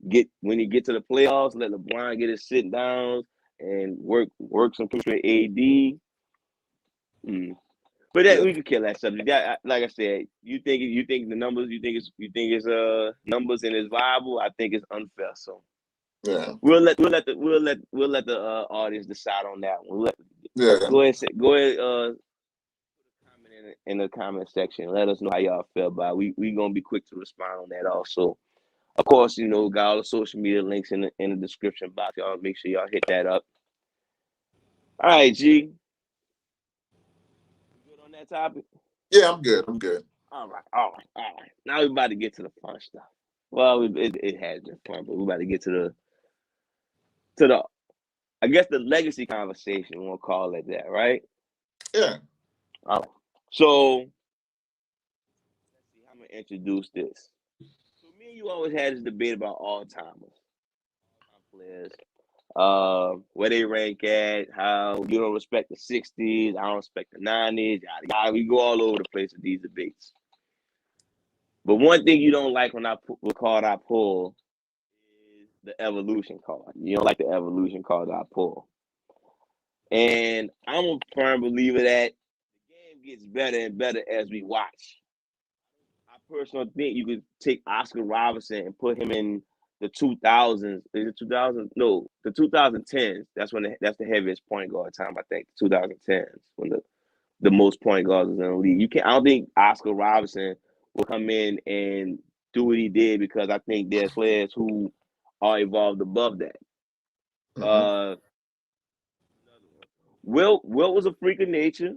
get when he get to the playoffs, let LeBron get his sit downs and work some chemistry with AD. But that Yeah, we could kill that subject. That, like I said, you think the numbers, you think it's numbers and it's viable. I think it's unfair. So yeah, we'll let the audience decide on that one. yeah, Go ahead comment in the comment section. Let us know how y'all feel about it. We gonna be quick to respond on that also. Of course, got all the social media links in the description box. Y'all make sure y'all hit that up. All right, G. You good on that topic? yeah. I'm good. I'm good. All right. Now we're about to get to the fun stuff. Well, it has been fun, but we're about to get to the I guess the legacy conversation. We'll call it that, right? Yeah. All right. So let's see how I'm gonna introduce this. So me and you always had this debate about all timers, players, where they rank at, how you don't respect the '60s, I don't respect the '90s, yada yada. We go all over the place with these debates. But one thing you don't like when the card I pull is the evolution card. You don't like the evolution card I pull. And I'm a firm believer that the game gets better and better as we watch. I personally think you could take Oscar Robertson and put him in the 2000s. Is it 2000s? No, the 2010s. That's the heaviest point guard time. I think 2010s when the most point guards in the league. You can't. I don't think Oscar Robertson will come in and do what he did because I think there's players who are evolved above that. Mm-hmm. Uh, Wilt was a freak of nature,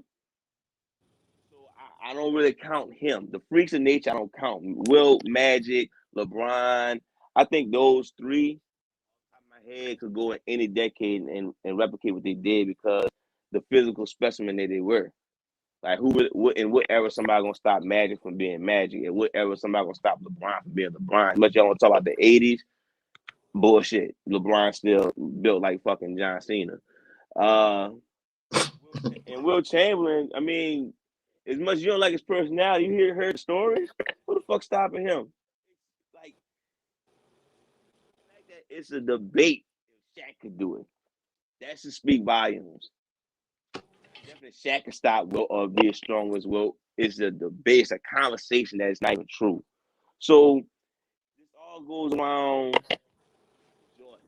so I don't really count him. The freaks of nature I don't count. Wilt, Magic, LeBron. I think those three, top of my head, could go in any decade and replicate what they did because the physical specimen that they were. Like in what era somebody gonna stop Magic from being Magic? In what era somebody gonna stop LeBron from being LeBron? But y'all wanna talk about the '80s? Bullshit. LeBron still built like fucking John Cena. Uh, and Will Chamberlain. I mean, as much as you don't like his personality, heard the stories. Who the fuck stopping him? Like that it's a debate. If Shaq could do it, that should speak volumes. Definitely, Shaq can stop Will or be as strong as Will. It's a debate, it's a conversation that is not even true. So this all goes around Jordan.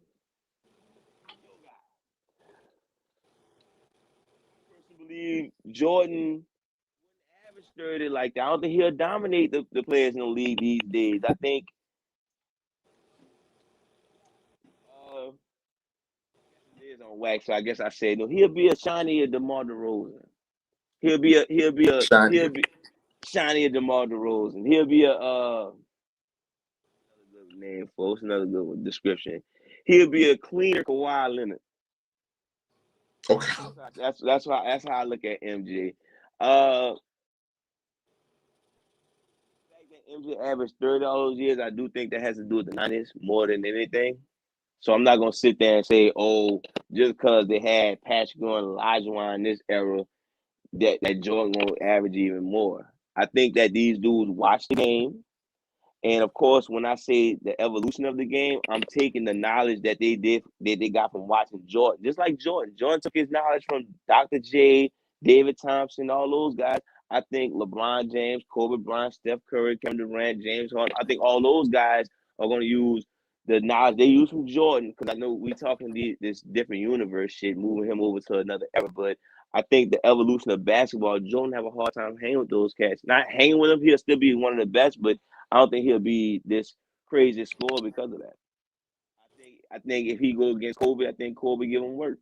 I personally believe Jordan average 30 like that. I don't think he'll dominate the players in the league these days. I think uh it is on wax, so I guess I said no. He'll be a shinier DeMar DeRozan. Shiny. He'll be shinier DeMar DeRozan. He'll be a another good name, folks. Another good description. He'll be a cleaner Kawhi Leonard. Okay. That's how I look at MJ. The fact that MJ averaged 30 all those years, I do think that has to do with the '90s more than anything. So I'm not gonna sit there and say, oh, just because they had Patrick Ewing and Olajuwon in this era, that Jordan won't average even more. I think that these dudes watch the game. And of course, when I say the evolution of the game, I'm taking the knowledge that they got from watching Jordan. Just like Jordan. Jordan took his knowledge from Dr. J, David Thompson, all those guys. I think LeBron James, Kobe Bryant, Steph Curry, Kevin Durant, James Harden, I think all those guys are going to use the knowledge they use from Jordan, because I know we talking this different universe shit, moving him over to another era. But I think the evolution of basketball, Jordan have a hard time hanging with those cats. Not hanging with them, he'll still be one of the best, but I don't think he'll be this crazy score because of that. I think if he go against Kobe, I think Kobe give him work.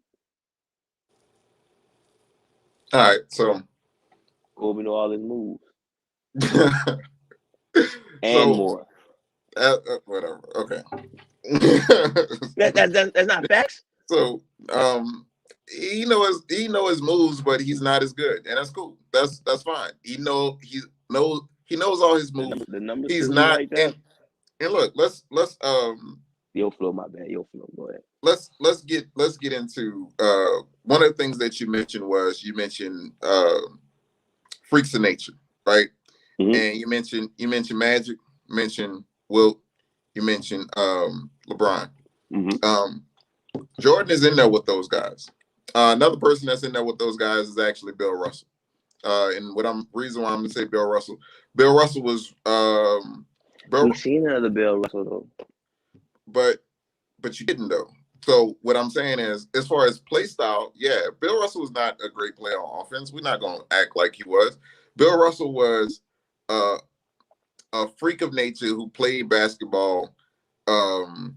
All right. So Kobe know all his moves and So more. whatever. Okay. That's not facts. So he know his moves, but he's not as good, and that's cool. That's fine. He knows all his moves. The numbers He's prove me not. right there. And look, let's Yo flow, my bad. Yo flow, go ahead. let's get into one of the things that you mentioned was freaks of nature, right? Mm-hmm. And you mentioned Magic, mentioned Wilt, you mentioned LeBron. Mm-hmm. Jordan is in there with those guys. Another person that's in there with those guys is actually Bill Russell. And reason why I'm gonna say Bill Russell was We've seen another Bill Russell though, but you didn't though. So what I'm saying is, as far as play style, yeah, Bill Russell was not a great player on offense. We're not gonna act like he was. Bill Russell was a freak of nature who played basketball. I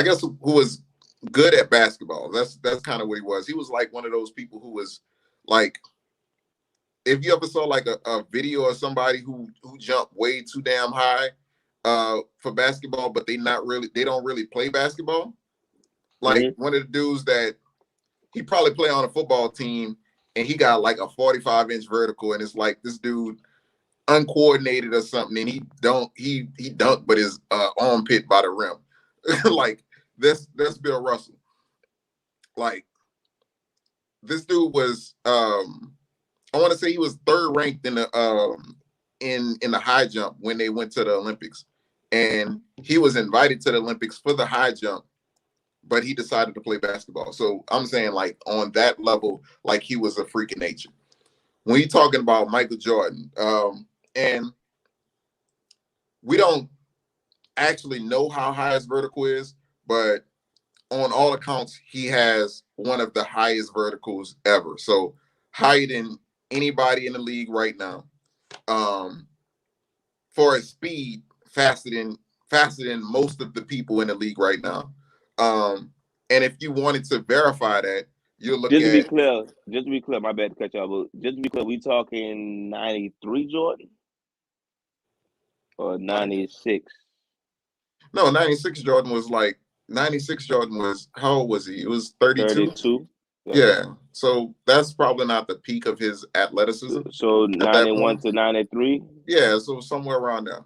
guess who was good at basketball. That's kind of what he was. He was like one of those people who was like, if you ever saw like a video of somebody who jumped way too damn high for basketball, but they don't really play basketball. Like one of the dudes that he probably play on a football team, and he got like a 45-inch vertical, and it's like this dude uncoordinated or something, and he dunked, but his armpit by the rim. Like that's Bill Russell. Like this dude was I want to say he was third ranked in the high jump when they went to the Olympics, and he was invited to the Olympics for the high jump, but he decided to play basketball. So I'm saying, like, on that level, like, he was a freak of nature. When you're talking about Michael Jordan, and we don't actually know how high his vertical is, but on all accounts, he has one of the highest verticals ever. So higher than anybody in the league right now. For his speed, faster than most of the people in the league right now. And if you wanted to verify that, you look just to be clear, my bad to cut you off, but just to be clear, we talking 93 Jordan or 96? No, 96 Jordan was like 96 Jordan was, how old was he? It was 32. 32. Yeah. So that's probably not the peak of his athleticism. So 91 to 93? Yeah, so somewhere around there.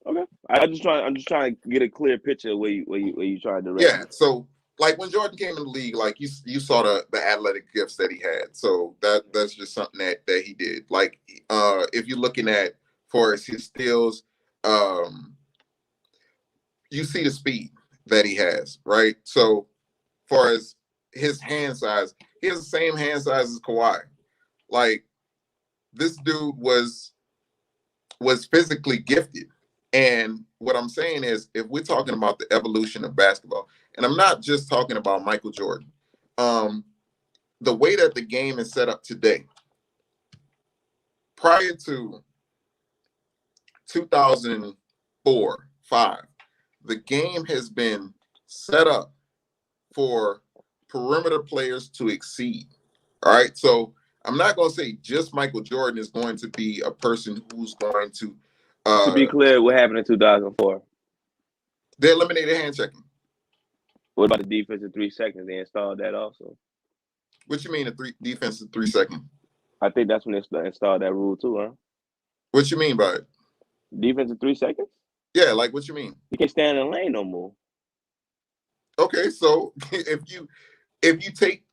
Okay. I'm just trying to get a clear picture of where you trying to direct. Yeah. So like when Jordan came in the league, like you saw the athletic gifts that he had. So that's just something that he did. Like if you're looking at for his steals, you see the speed that he has, right? So far as his hand size, he has the same hand size as Kawhi. Like this dude was physically gifted. And what I'm saying is, if we're talking about the evolution of basketball, and I'm not just talking about Michael Jordan, the way that the game is set up today, prior to 2004, 5, the game has been set up for perimeter players to exceed. All right. So I'm not going to say just Michael Jordan is going to be a person who's going to. To be clear, what happened in 2004? They eliminated hand checking. What about the defensive 3 seconds? They installed that also. What you mean defensive 3 seconds? I think that's when they installed that rule too, huh? What you mean by it? Defensive 3 seconds? Yeah, like what you mean? You can't stand in the lane no more. Okay, so if you take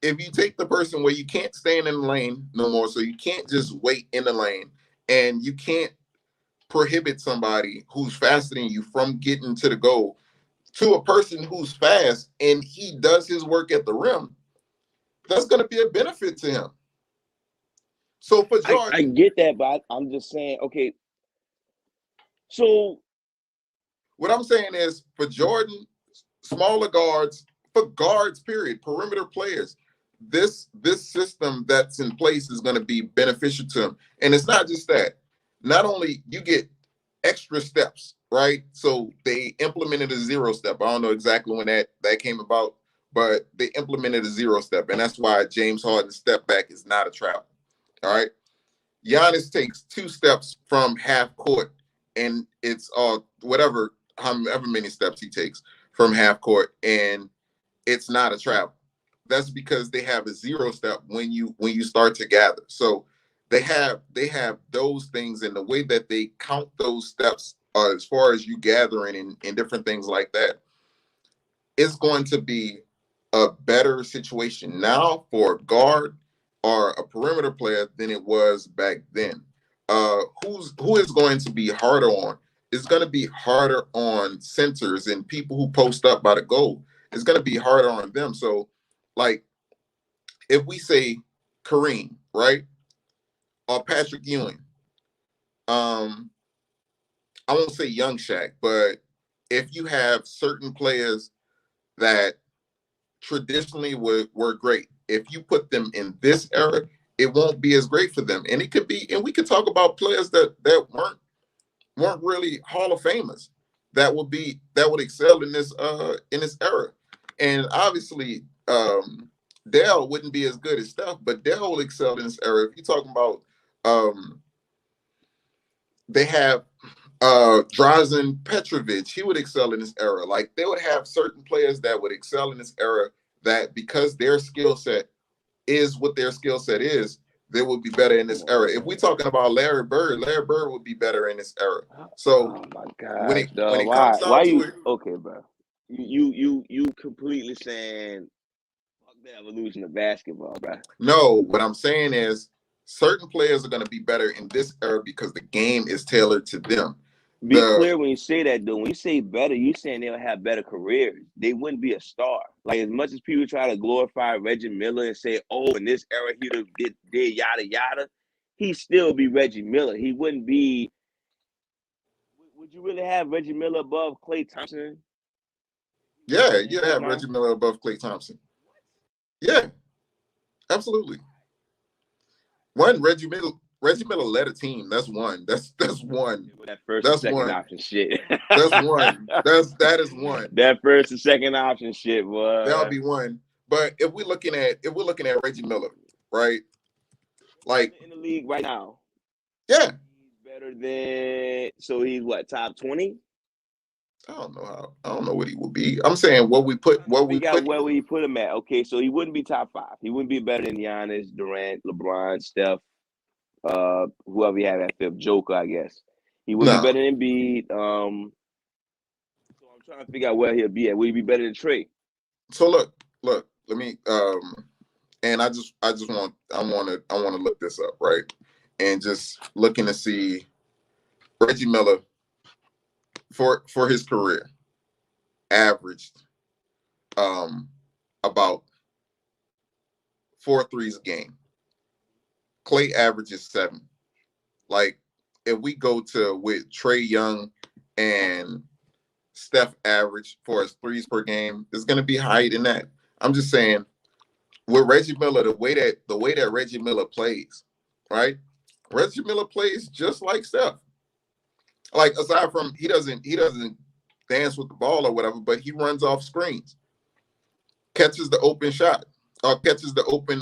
the person where you can't stand in the lane no more, so you can't just wait in the lane, and you can't prohibit somebody who's faster than you from getting to the goal to a person who's fast and he does his work at the rim, that's going to be a benefit to him. So for Jordan, I get that, but I'm just saying, okay. So what I'm saying is, for Jordan, smaller guards, for guards, period, perimeter players, this system that's in place is going to be beneficial to him. And it's not just that. Not only you get extra steps, right? So they implemented a 0 step. I don't know exactly when that came about, but they implemented a 0 step. And that's why James Harden's step back is not a travel. All right. Giannis takes 2 steps from half court, and it's whatever, however many steps he takes from half court, and it's not a travel. That's because they have a 0 step when you start to gather. So they have those things, and the way that they count those steps as far as you gathering and different things like that, it's going to be a better situation now for a guard or a perimeter player than it was back then. Who is going to be harder on? It's going to be harder on centers and people who post up by the goal. It's going to be harder on them. So, like, if we say Kareem, right, or Patrick Ewing, I won't say young Shaq, but if you have certain players that traditionally were great, if you put them in this era, it won't be as great for them. And it could be, and we could talk about players that weren't really Hall of Famers that would excel in this era. And obviously, Dale wouldn't be as good as Steph, but Dale will excel in this era. If you're talking about, they have Drazen Petrovic, he would excel in this era. Like, they would have certain players that would excel in this era, that because their skill set is what their skill set is, they would be better in this era. If we're talking about Larry Bird would be better in this era. So oh my God, when it comes down why to you it, okay, bro? You completely saying fuck the evolution of basketball, bro. no, what I'm saying is certain players are going to be better in this era because the game is tailored to them. Be clear when you say that, though. When you say better, you saying they'll have better careers. They wouldn't be a star. Like, as much as people try to glorify Reggie Miller and say, "Oh, in this era he did yada yada," he'd still be Reggie Miller. He wouldn't be. Would you really have Reggie Miller above Klay Thompson? Yeah, you have Reggie Miller above Klay Thompson. Yeah, absolutely. One, Reggie Miller led a team. That's one. That's one. That first and second option shit. That's one. That is one. That first and second option shit, boy. That'll be one. But if we're looking at Reggie Miller, right? Like, in the league right now. Yeah. He's better than, so he's what, top 20? I don't know what he will be. I'm saying where we put him at. Okay, so he wouldn't be top 5. He wouldn't be better than Giannis, Durant, LeBron, Steph, whoever you have at 5th, Joker, I guess. He wouldn't be better than Embiid. So I'm trying to figure out where he'll be at. Would he be better than Trey? So look, let me and I want to look this up, right? And just looking to see Reggie Miller for his career averaged about 4 threes a game. Klay averages 7. Like, if we go to with Trae Young and Steph average for his threes per game, it's going to be higher than that. I'm just saying, with Reggie Miller, the way that Reggie Miller plays, right? Reggie Miller plays just like Steph. Like, aside from he doesn't dance with the ball or whatever, but he runs off screens, catches the open shot, or catches the open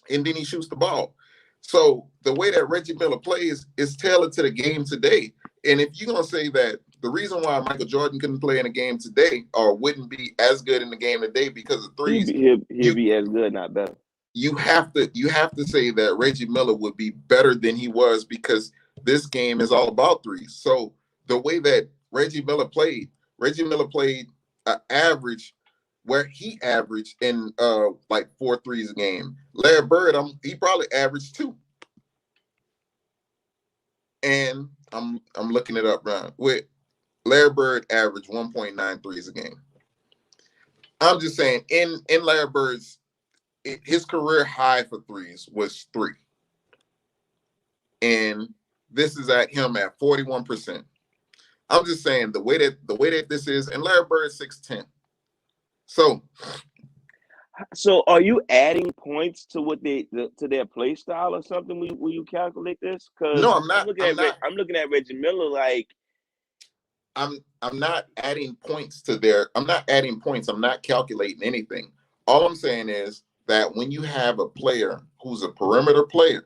and then he shoots the ball. So the way that Reggie Miller plays is tailored to the game today. And if you're gonna say that the reason why Michael Jordan couldn't play in a game today or wouldn't be as good in the game today because of threes, he'll be as good, not better. You have to say that Reggie Miller would be better than he was because this game is all about threes. So the way that Reggie Miller played an average where he averaged in like 4 threes a game. Larry Bird, he probably averaged 2. And I'm looking it up now. With Larry Bird averaged 1.9 threes a game. I'm just saying, in Larry Bird's, his career high for threes was 3. And this is at him at 41%. I'm just saying the way that this is, and Larry Bird 6'10". So are you adding points to what to their play style or something when you calculate this? Because no, I'm not. I'm looking at Reggie Miller like I'm not adding points to their. I'm not adding points. I'm not calculating anything. All I'm saying is that when you have a player who's a perimeter player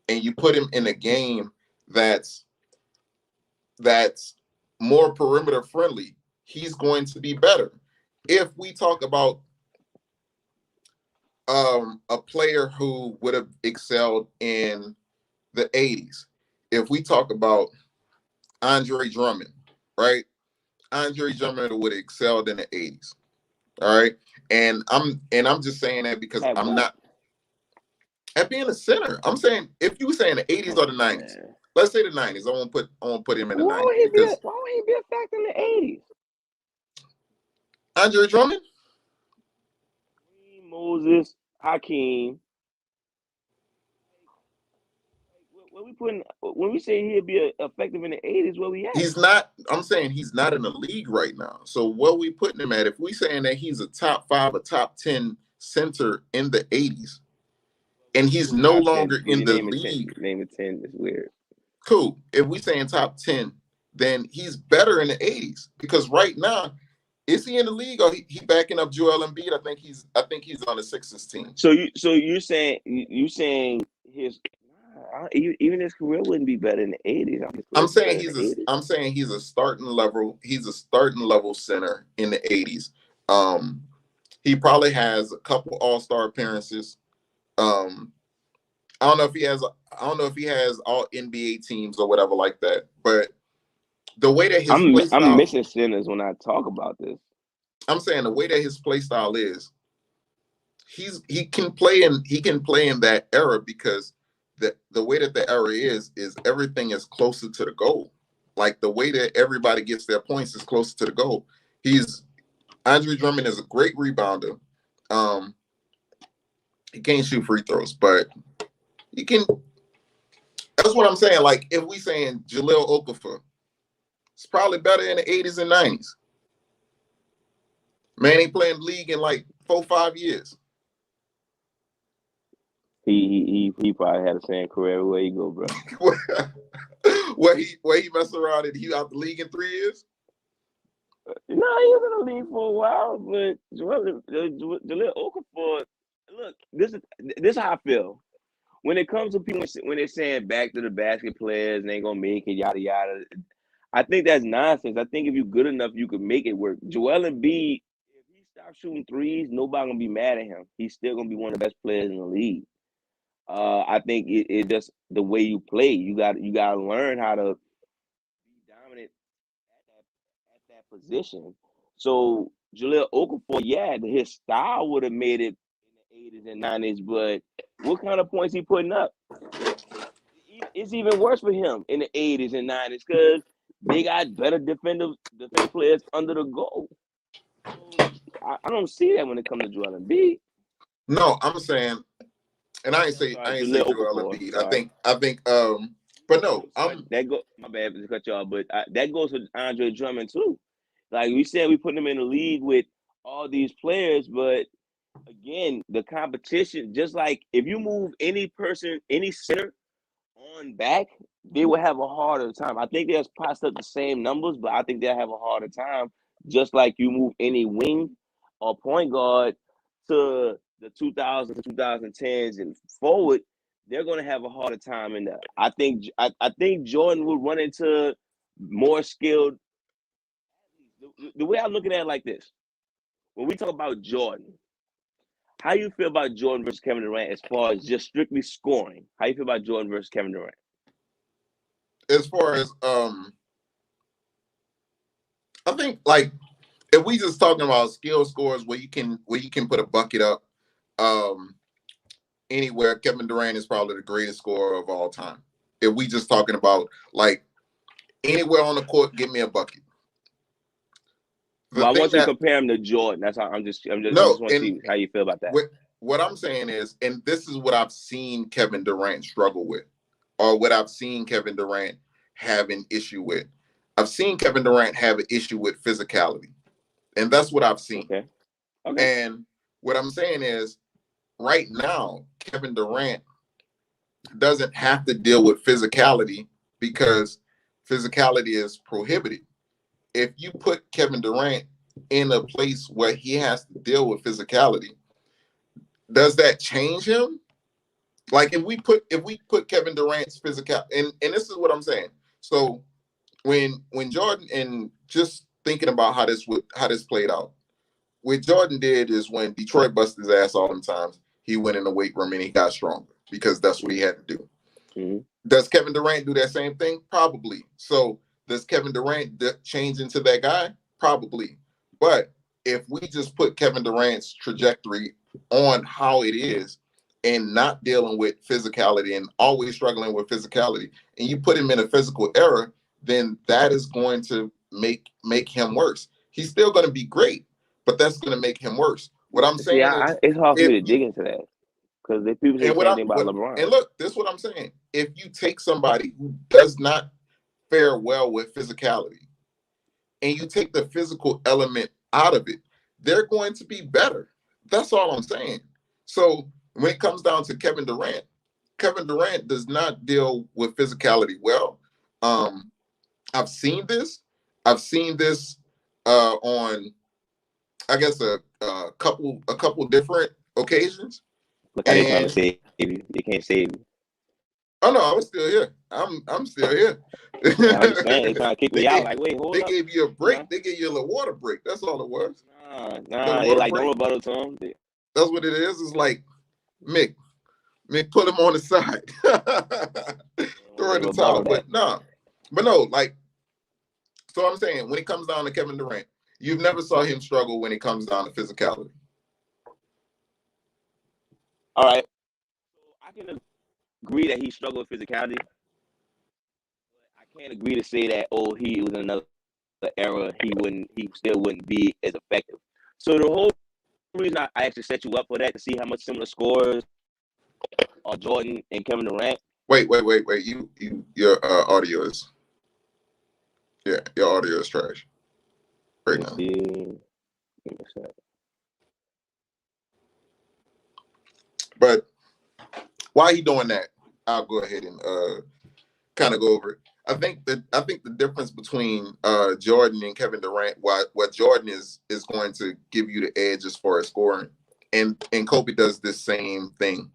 and you put him in a game that's more perimeter friendly, he's going to be better. If we talk about a player who would have excelled in the 80s, if we talk about Andre Drummond, right? Andre Drummond would have excelled in the 80s. All right. And I'm just saying that because At I'm what? not at being a center. I'm saying if you were saying the 80s or the 90s, Man. let's say the 90s. I won't put him in the Why 90s would he be? because Why would he be a factor in the 80s? Andre Drummond, Moses, Hakeem. What we putting? When we say he'd be effective in the 80s, where we at? he's not. I'm saying he's not in the league right now. So what we putting him at? If we saying that he's a top 5, a top 10 center in the 80s, and he's Who's no top 10? longer Give in you the name a 10. league, Name a 10 is weird. cool. If we saying top 10, then he's better in the 80s because right now, is he in the league or he backing up Joel Embiid? I think he's on the Sixers team. So you're saying his even his career wouldn't be better in the 80s. I'm saying he's a starting level center in the 80s. He probably has a couple All-Star appearances. I don't know if he has all NBA teams or whatever like that, but the way that his play style, I'm missing centers when I talk about this. I'm saying the way that his play style is, he can play in that era because the way that the era is everything is closer to the goal. Like the way that everybody gets their points is closer to the goal. Andre Drummond is a great rebounder. He can't shoot free throws, but he can. That's what I'm saying. Like if we saying Jahlil Okafor, it's probably better in the 80s and 90s. Man ain't playing league in like 4-5 years. He probably had the same career everywhere you go, bro. where he messed around and he out the league in 3 years? No, he was in the league for a while, but Jahlil Okafor. Look, this is how I feel. When it comes to people, when they're saying back to the basket players and they ain't gonna make it, yada yada, I think that's nonsense. I think if you're good enough, you can make it work. Joel Embiid, if he stops shooting threes, nobody gonna be mad at him. He's still gonna be one of the best players in the league. I think it just the way you play. You got to learn how to be dominant at that position. So Jahlil Okafor, yeah, his style would have made it in the 80s and 90s, but what kind of points he putting up? It's even worse for him in the 80s and 90s because they got better defensive players under the goal. So I don't see that when it comes to Joel Embiid. No, I'm saying, and I ain't say Joel Embiid. I think but no, my bad to cut y'all, but that goes for Andre Drummond too. Like we said, we put him in the league with all these players, but again, the competition, just like if you move any center on back, they will have a harder time. I think they'll pass up the same numbers, but I think they'll have a harder time. Just like you move any wing or point guard to the 2000s, 2010s, and forward, they're going to have a harder time in that. I think Jordan would run into more skilled. The way I look at it like this, when we talk about Jordan, how you feel about Jordan versus Kevin Durant as far as just strictly scoring? How you feel about Jordan versus Kevin Durant? As far as I think like if we just talking about skill scores where you can put a bucket up anywhere, Kevin Durant is probably the greatest scorer of all time. If we just talking about like anywhere on the court, give me a bucket. Well, I want you to compare him to Jordan. That's how I just want to see how you feel about that. What I'm saying is, and this is what I've seen Kevin Durant struggle with, or what I've seen Kevin Durant have an issue with. I've seen Kevin Durant have an issue with physicality, and that's what I've seen. Okay. And what I'm saying is, right now, Kevin Durant doesn't have to deal with physicality because physicality is prohibited. If you put Kevin Durant in a place where he has to deal with physicality, does that change him? Like if we put Kevin Durant's physical, and this is what I'm saying. So when Jordan, and just thinking about how this played out, what Jordan did is when Detroit busted his ass all them times, he went in the weight room and he got stronger because that's what he had to do. Mm-hmm. Does Kevin Durant do that same thing? Probably. So does Kevin Durant change into that guy? Probably. But if we just put Kevin Durant's trajectory on how it is and not dealing with physicality and always struggling with physicality, and you put him in a physical era, then that is going to make him worse. He's still going to be great, but that's going to make him worse. What I'm saying is, it's hard for me to dig into that because people say the same thing about LeBron. And look, this is what I'm saying. If you take somebody who does not fare well with physicality and you take the physical element out of it, they're going to be better. That's all I'm saying. So when it comes down to Kevin Durant does not deal with physicality well. I've seen this on, I guess, a couple different occasions. Look how they trying to save you. They can't save you. Oh no, I was still here. I'm still here. I understand. They trying to kick me out. Like, wait, hold up. They gave you a break. Yeah. They gave you a little water break. That's all it was. Nah. They like no rebuttal to him. That's what it is. It's like Mick, put him on the side. Throw in the towel. But no. Like, so I'm saying when it comes down to Kevin Durant, you've never saw him struggle when it comes down to physicality. All right. I can agree that he struggled with physicality. I can't agree to say that, he was in another era, he still wouldn't be as effective. So the whole reason I actually set you up for that, to see how much similar scores are Jordan and Kevin Durant. Wait. Your audio is, your audio is trash right now. But why he doing that? I'll go ahead and kind of go over it. I think the difference between Jordan and Kevin Durant, what Jordan is going to give you the edge as far as scoring, and Kobe does this same thing.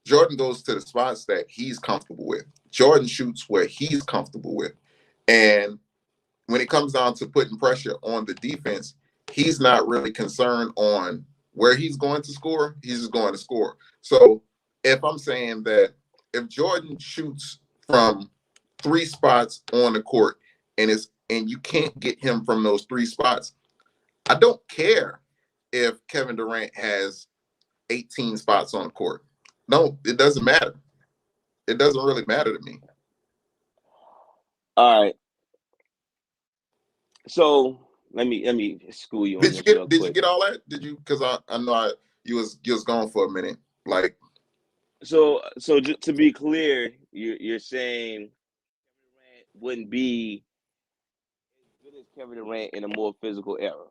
Jordan goes to the spots that he's comfortable with. Jordan shoots where he's comfortable with, and when it comes down to putting pressure on the defense, he's not really concerned on where he's going to score. He's just going to score. So if I'm saying that if Jordan shoots from 3 spots on the court and you can't get him from those 3 spots, I don't care if Kevin Durant has 18 spots on the court. No, it doesn't matter. It doesn't really matter to me. All right. So let me school you on this. Did you get all that? Did you? Because I know you was gone for a minute. Like, so to be clear, you're saying Kevin Durant wouldn't be as good as Kevin Durant in a more physical era.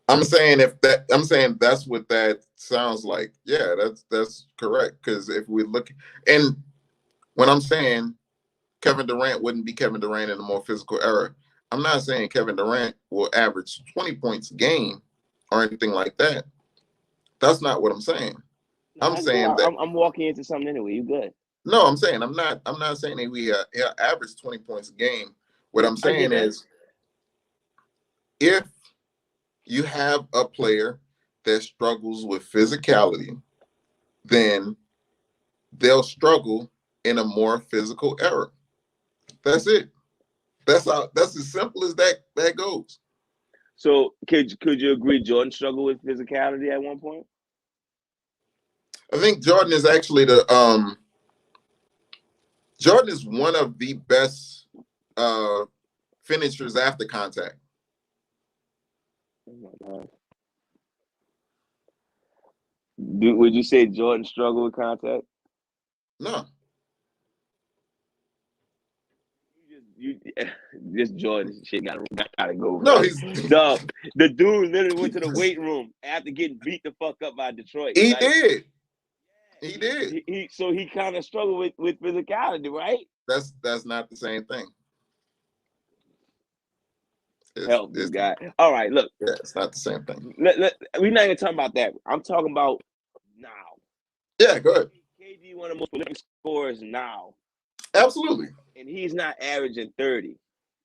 I'm saying that's what that sounds like. Yeah, that's correct. Because if we look, and when I'm saying Kevin Durant wouldn't be Kevin Durant in a more physical era, I'm not saying Kevin Durant will average 20 points a game or anything like that. That's not what I'm saying. I'm saying that I'm walking into something anyway. You good? No, I'm saying I'm not saying that we average 20 points a game. What I'm saying is, if you have a player that struggles with physicality, then they'll struggle in a more physical era. That's it. That's as simple as that goes. So could you agree Jordan struggled with physicality at one point? I think Jordan is actually Jordan is one of the best finishers after contact. Oh my God. Would you say Jordan struggled with contact? No. This Jordan shit gotta go. No, the dude literally went to the weight room after getting beat the fuck up by Detroit. He did. He did. So he kind of struggled with physicality, right? That's not the same thing. Help this guy. All right, look. Yeah, it's not the same thing. We're not even talking about that. I'm talking about now. Yeah, go ahead. KD one of the most prolific scorers now, Absolutely. and he's not averaging 30.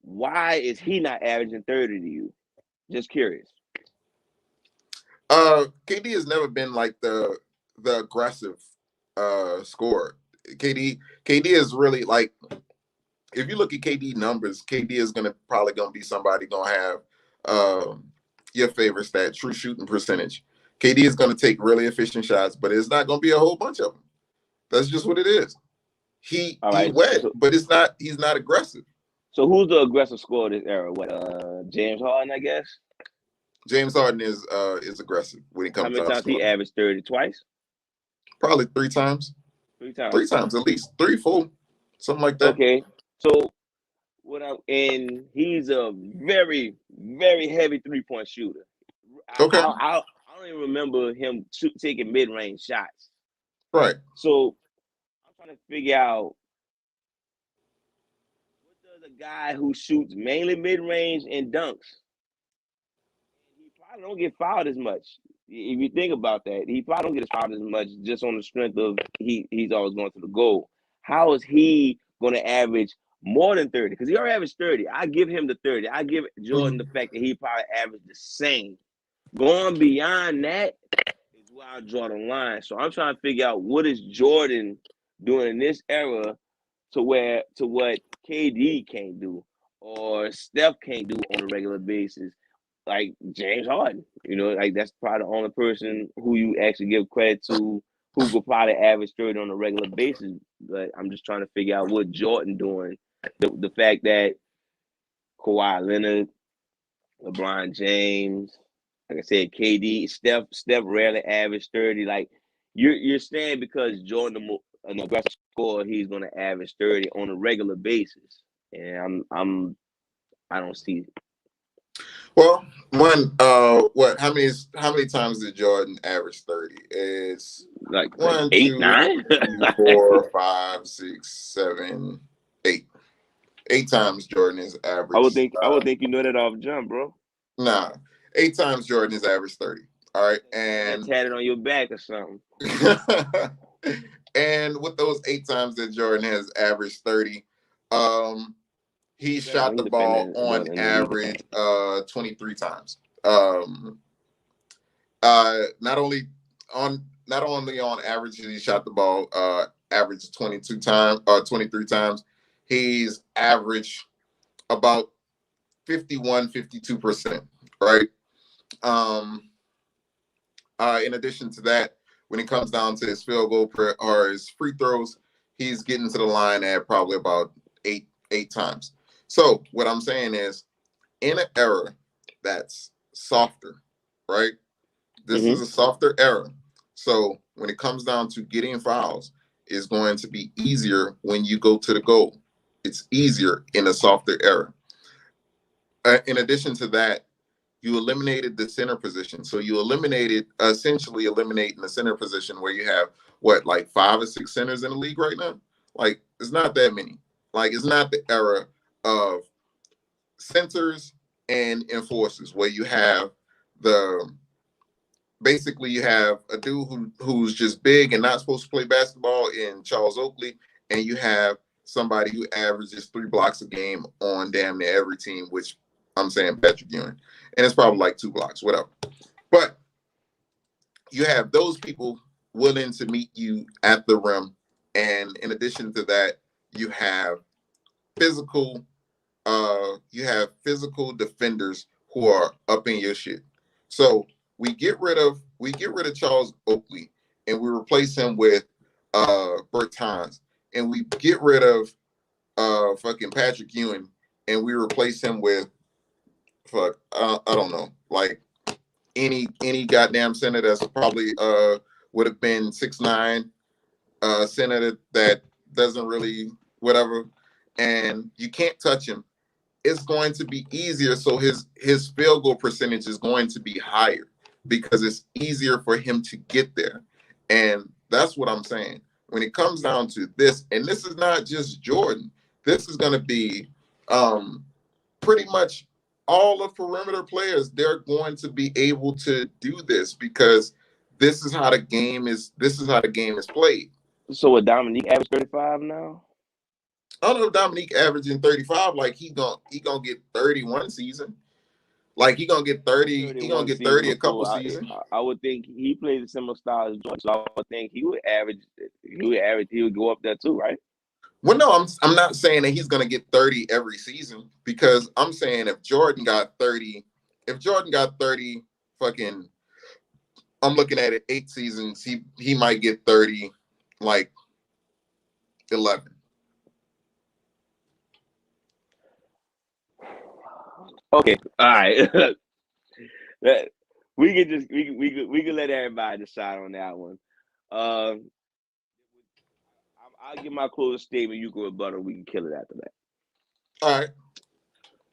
Why is he not averaging 30 to you? Just curious. KD has never been like the aggressive scorer. KD is really like, if you look at KD numbers, KD is probably gonna be somebody gonna have your favorite stat, true shooting percentage. KD is gonna take really efficient shots, but it's not gonna be a whole bunch of them. That's just what it is. He All right. wet, but he's not aggressive. So who's the aggressive scorer this era? What? James Harden, I guess. James Harden is aggressive when it How comes many down to times he scoring. averaged 30? Twice? Probably three times. 3 times. 3 times at least. 3, 4, something like that. Okay. So and he's a very, very heavy 3-point shooter. Okay. I don't even remember him taking mid-range shots. Right. So I'm trying to figure out, what does a guy who shoots mainly mid-range and dunks, he probably don't get fouled as much. If you think about that, he probably don't get fouled as much just on the strength of he's always going to the goal. How is he going to average more than 30? Because he already averaged 30. I give him the 30. I give Jordan the fact that he probably averaged the same. Going beyond that is where I draw the line. So I'm trying to figure out, what is Jordan doing in this era to what KD can't do or Steph can't do on a regular basis, like James Harden. Like that's probably the only person who you actually give credit to who could probably average 30 on a regular basis. But I'm just trying to figure out what Jordan doing. The fact that Kawhi Leonard, LeBron James, like I said, KD, Steph rarely averaged 30. Like you're saying because Jordan an aggressive scorer, he's gonna average 30 on a regular basis. And I don't see it. Well, how many times did Jordan average 30? It's Like 1, 8, 2, 9. 3, 4, 5, 6, 7, 8. 8 times Jordan is I would average. think you know that off jump, bro. Nah, 8 times Jordan is average 30. All right, That tatted on your back or something. and with those 8 times that Jordan has averaged 30, he shot the ball on average 23 times. Not only on average he shot the ball average 23 times, he's averaged about 52%, right? In addition to that, when it comes down to his field goal or his free throws, he's getting to the line at probably about eight times. So what I'm saying is, in an era that's softer, right? This is a softer era. So when it comes down to getting fouls, it's going to be easier when you go to the goal. It's easier in a softer era. In addition to that, you eliminated the center position. So you essentially eliminating the center position where you have like 5 or 6 centers in the league right now? Like, it's not that many. Like, it's not the era of centers and enforcers where you have basically you have a dude who's just big and not supposed to play basketball in Charles Oakley, and you have somebody who averages 3 blocks a game on damn near every team, which I'm saying Patrick Ewing. And it's probably like 2 blocks, whatever. But you have those people willing to meet you at the rim. And in addition to that, you have physical defenders who are up in your shit. So we get rid of Charles Oakley and we replace him with Bertans, and we get rid of fucking Patrick Ewing and we replace him with I don't know, like any goddamn center that's probably would have been 6'9", center that doesn't really whatever, and you can't touch him. It's going to be easier, so his field goal percentage is going to be higher because it's easier for him to get there. And that's what I'm saying. When it comes down to this, and this is not just Jordan, this is going to be pretty much all of perimeter players. They're going to be able to do this because this is how the game is. This is how the game is played. So a Dominique average 35 now? I don't know if Dominique averaging 35. Like he gonna get 30 one season. Like he gonna get 30. He gonna 31 get season 30 a couple before. seasons. I would think he plays a similar style as Jordan, so I would think he would average. He would go up there too, right? Well, no, I'm not saying that he's gonna get 30 every season, because I'm saying if Jordan got 30, fucking, I'm looking at it 8 seasons, he might get 30, like 11. Okay, all right. We could just we could let everybody decide on that one. Um, I'll give my closing statement. You can rebuttal. We can kill it after that. All right.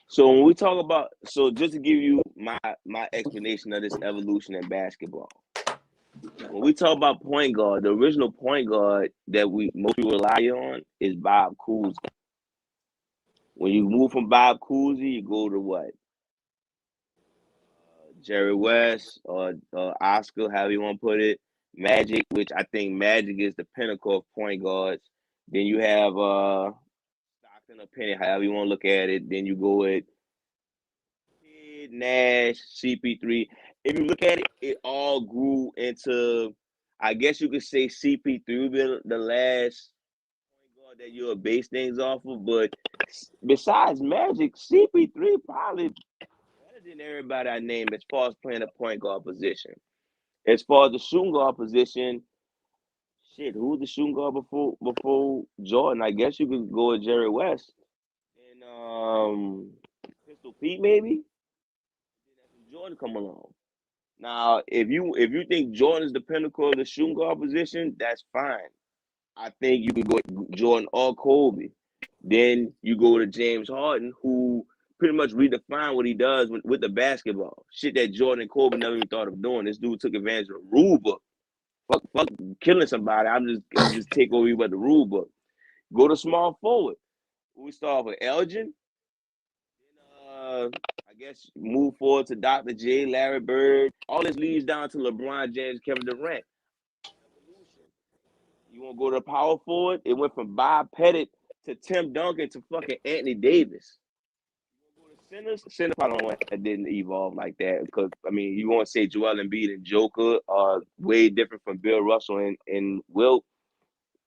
So when we talk about, so just to give you my explanation of this evolution in basketball. When we talk about point guard, the original point guard that most people rely on is Bob Cousy. When you move from Bob Cousy, you go to what? Jerry West or Oscar, however you want to put it. Magic, which I think Magic is the pinnacle of point guards. Then you have Stockton or Penny, however you want to look at it. Then you go with Kidd, Nash, CP3. If you look at it, it all grew into, I guess you could say CP3 the last point guard that you'll base things off of. But besides Magic, CP3 probably better than everybody I named as far as playing a point guard position. As far as the shooting guard position, shit, who was the shooting guard before Jordan? I guess you could go with Jerry West and Pistol Pete maybe. Jordan come along. Now, if you think Jordan is the pinnacle of the shooting guard position, that's fine. I think you could go with Jordan or Kobe. Then you go to James Harden, who pretty much redefined what he does with the basketball. Shit that Jordan and Kobe never even thought of doing. This dude took advantage of the rule book. Fuck killing somebody. I'm just take over you by the rule book. Go to small forward. We start with Elgin. Then I guess move forward to Dr. J, Larry Bird. All this leads down to LeBron James, Kevin Durant. You want to go to the power forward? It went from Bob Pettit to Tim Duncan to fucking Anthony Davis. Center probably that didn't evolve like that, because I mean, you want to say Joel Embiid and Joker are way different from Bill Russell and Wilt.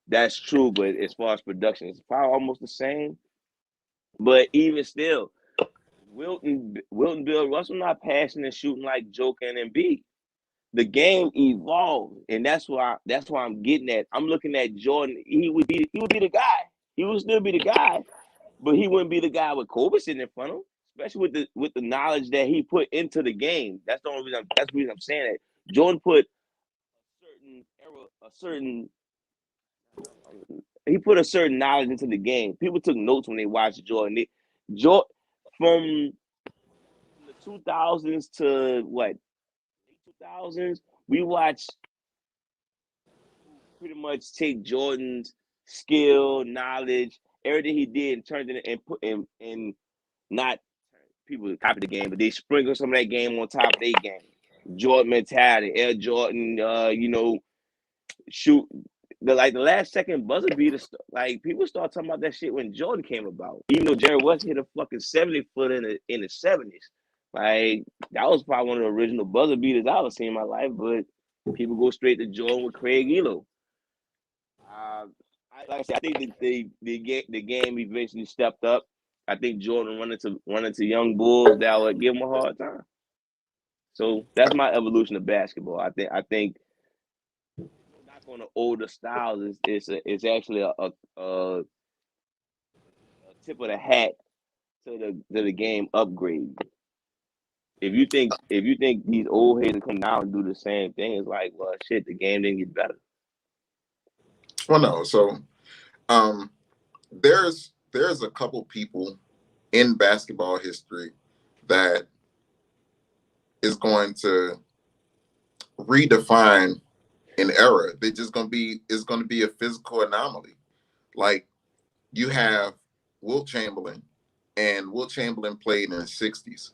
That's true, but as far as production, it's probably almost the same. But even still, Wilt and Bill Russell not passing and shooting like Joker and Embiid. The game evolved, and that's why I'm getting at. I'm looking at Jordan. He would be the guy. He would still be the guy, but he wouldn't be the guy with Kobe sitting in front of him, especially with the knowledge that he put into the game. That's the only reason. That's the reason I'm saying that. Jordan put he put a certain knowledge into the game. People took notes when they watched Jordan. Jordan from the 2000s to what 2000s, we watched pretty much take Jordan's skill, knowledge, everything he did, and turned it and put in not people copy the game, but they sprinkle some of that game on top of their game. Jordan mentality, Air Jordan, shoot the last second buzzer beater. Like people start talking about that shit when Jordan came about. Even though Jerry West hit a fucking 70-foot in the 70s, like that was probably one of the original buzzer beaters I ever seen in my life. But people go straight to Jordan with Craig Elo. Like I said, I think the game eventually stepped up. I think Jordan run into young bulls that would give him a hard time. So that's my evolution of basketball. I think not going to older styles is actually a tip of the hat to the game upgrade. If you think these old heads come down and do the same thing, it's like, well, shit, the game didn't get better. Well, no. So, there's a couple people in basketball history that is going to redefine an era. They're just going to be, it's going to be a physical anomaly. Like you have Wilt Chamberlain, and Wilt Chamberlain played in the 60s.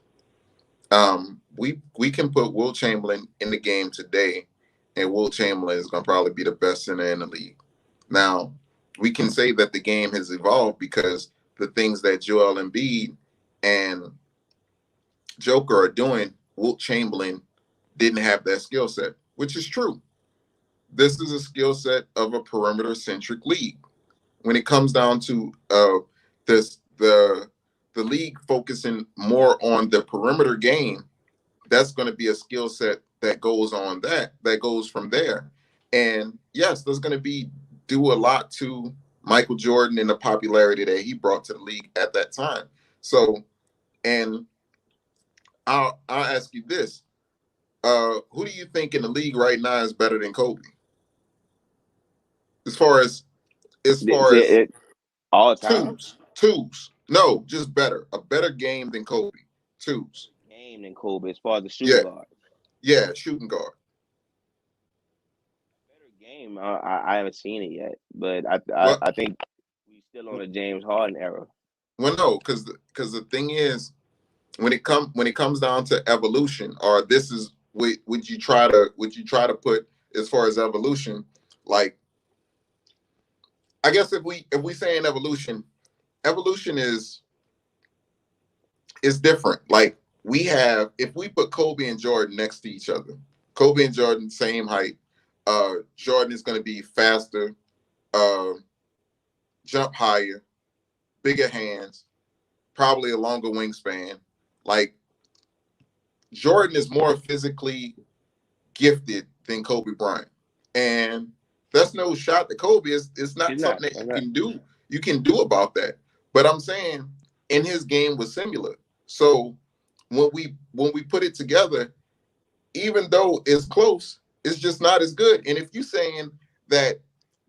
We can put Wilt Chamberlain in the game today, and Wilt Chamberlain is going to probably be the best center in the league. Now, we can say that the game has evolved because the things that Joel Embiid and Joker are doing, Wilt Chamberlain didn't have that skill set, which is true. This is a skill set of a perimeter-centric league. When it comes down to this, the league focusing more on the perimeter game, that's going to be a skill set that goes on that goes from there. And yes, there's going to be due a lot to Michael Jordan and the popularity that he brought to the league at that time. So, and I'll ask you this: who do you think in the league right now is better than Kobe? As far as all time twos. No, just better. A better game than Kobe. Twos. Game than Kobe as far as the shooting guard. Yeah, shooting guard. Better game. I haven't seen it yet, but I think we still on the James Harden era. Well, no, because the thing is, when it comes down to evolution, or this is would you try to put as far as evolution, like, I guess if we say in evolution is different. Like, if we put Kobe and Jordan next to each other, Kobe and Jordan same height, Jordan is going to be faster, jump higher, bigger hands, probably a longer wingspan. Like, Jordan is more physically gifted than Kobe Bryant, and that's no shot to Kobe. It's not something that you can do about that. But I'm saying, in his game was similar. So when we put it together, even though it's close, it's just not as good. And if you're saying that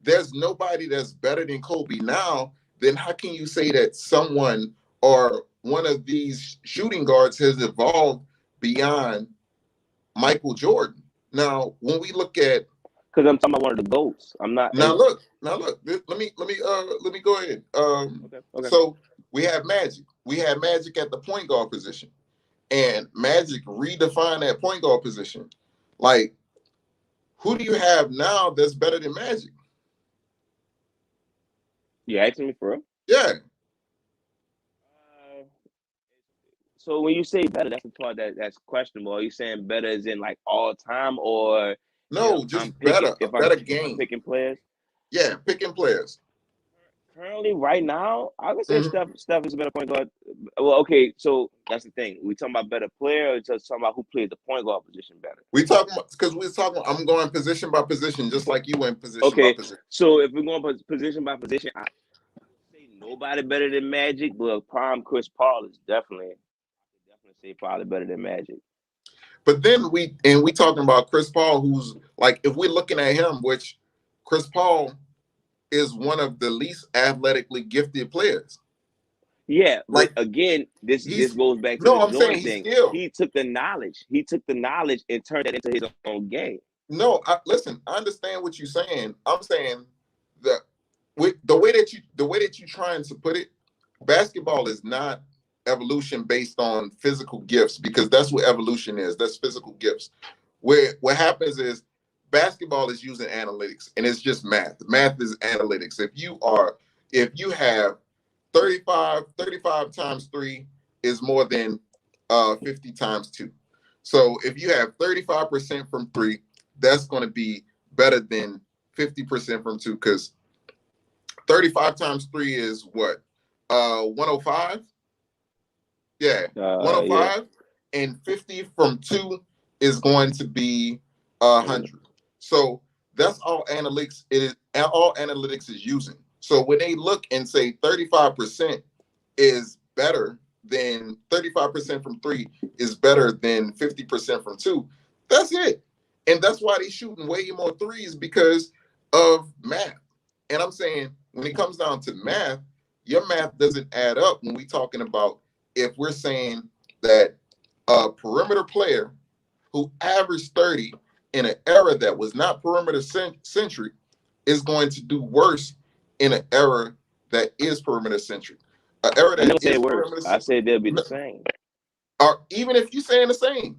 there's nobody that's better than Kobe now, then how can you say that someone or one of these shooting guards has evolved beyond Michael Jordan? Now, when we look at, because I'm talking about one of the GOATs. I'm not. Now look. Let me go ahead. Okay. So we have Magic. We had Magic at the point guard position, and Magic redefined that point guard position. Like, who do you have now that's better than Magic? You asking me for real? Yeah. So when you say better, that's the part that's questionable. Are you saying better as in like all time, or no, just better? Better game. I'm picking players. Yeah, picking players. Currently, right now, I would say Steph is a better point guard. Well, okay, so that's the thing. We talking about better player, or just talking about who plays the point guard position better? We talking about, because we're talking. I'm going position by position, just like you went position by position. So if we're going position by position, I say nobody better than Magic, but prime Chris Paul is definitely say probably better than Magic. But then we talking about Chris Paul, who's like, if we're looking at him, which Chris Paul is one of the least athletically gifted players. Yeah, like, again, this goes back to the Jordan thing. He took the knowledge and turned that into his own game. No, listen, I understand what you're saying. I'm saying that the way that you're trying to put it, basketball is not evolution based on physical gifts, because that's what evolution is. That's physical gifts. Where what happens is basketball is using analytics, and it's just math. Math is analytics. If you have 35 times 3 is more than 50 times 2. So if you have 35% from 3, that's going to be better than 50% from 2, because 35 times 3 is what? 105? Yeah, 105. Yeah. And 50 from 2 is going to be 100. So that's all analytics is using. So when they look and say 35% is better than 35% from 3 is better than 50% from 2, that's it. And that's why they're shooting way more threes, because of math. And I'm saying, when it comes down to math, your math doesn't add up when we're talking about, if we're saying that a perimeter player who averaged 30 in an era that was not perimeter centric is going to do worse in an era that is perimeter centric. An era that is perimeter centric. I said they'll be the same. Or even if you're saying the same,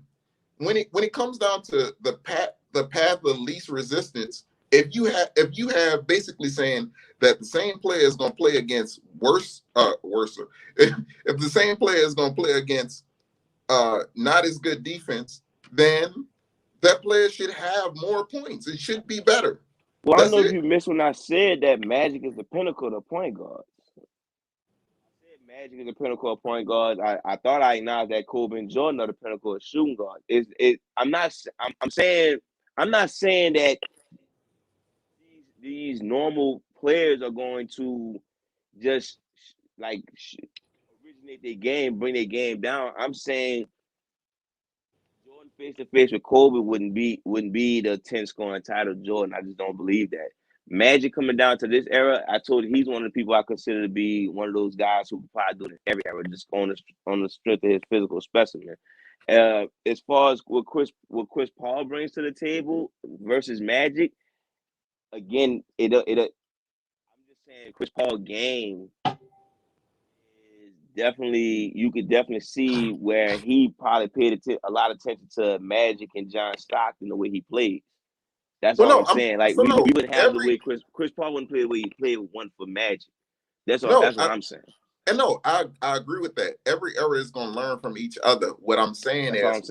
when it comes down to the the path of least resistance. If you have basically saying that the same player is going to play against worser. If the same player is going to play against not as good defense, then that player should have more points. It should be better. Well, I don't know if you missed when I said that Magic is the pinnacle of point guards. Magic is the pinnacle of point guards. I thought I acknowledged that Kobe and Jordan are the pinnacle of shooting guards. I'm not saying that these normal players are going to just like originate their game, bring their game down. I'm saying Jordan face to face with Kobe wouldn't be the 10 scoring title Jordan. I just don't believe that. Magic coming down to this era, I told you he's one of the people I consider to be one of those guys who could probably do it in every era, just on the strength of his physical specimen. As far as what Chris Paul brings to the table versus Magic, again, I'm just saying Chris Paul's game is definitely, you could definitely see where he probably paid a lot of attention to Magic and John Stockton the way he played. That's all I'm saying. Like we wouldn't have the way Chris Paul wouldn't play the way he played with one for Magic. That's all. That's what I'm saying. And no, I agree with that. Every era is going to learn from each other. What I'm saying is,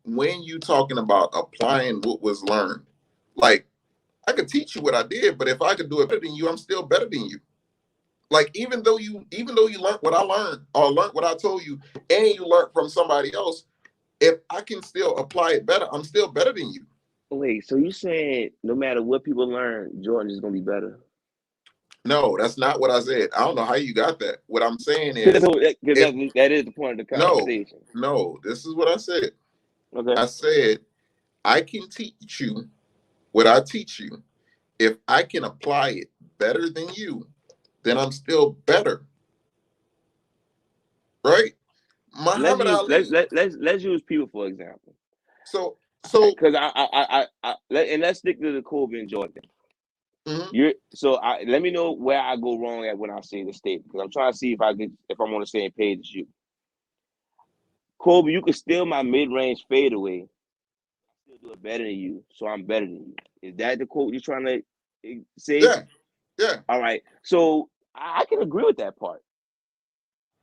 when you talking about applying what was learned, like I could teach you what I did, but if I could do it better than you, I'm still better than you. Like even though you learned what I learned or learned what I told you, and you learned from somebody else, if I can still apply it better, I'm still better than you. Wait, so you saying no matter what people learn, Jordan is gonna be better? No, that's not what I said. I don't know how you got that. What I'm saying is that is the point of the conversation. No, this is what I said. Okay. I said I can teach you what I teach you. If I can apply it better than you, then I'm still better. Right? Muhammad Ali. Let's use people for example. So because let's stick to the Kobe and Jordan. Mm-hmm. Let me know where I go wrong at when I say the statement, because I'm trying to see if I'm on the same page as you. Kobe, you can steal my mid-range fadeaway. I still do it better than you, so I'm better than you. Is that the quote you're trying to say? Yeah. All right. So I can agree with that part.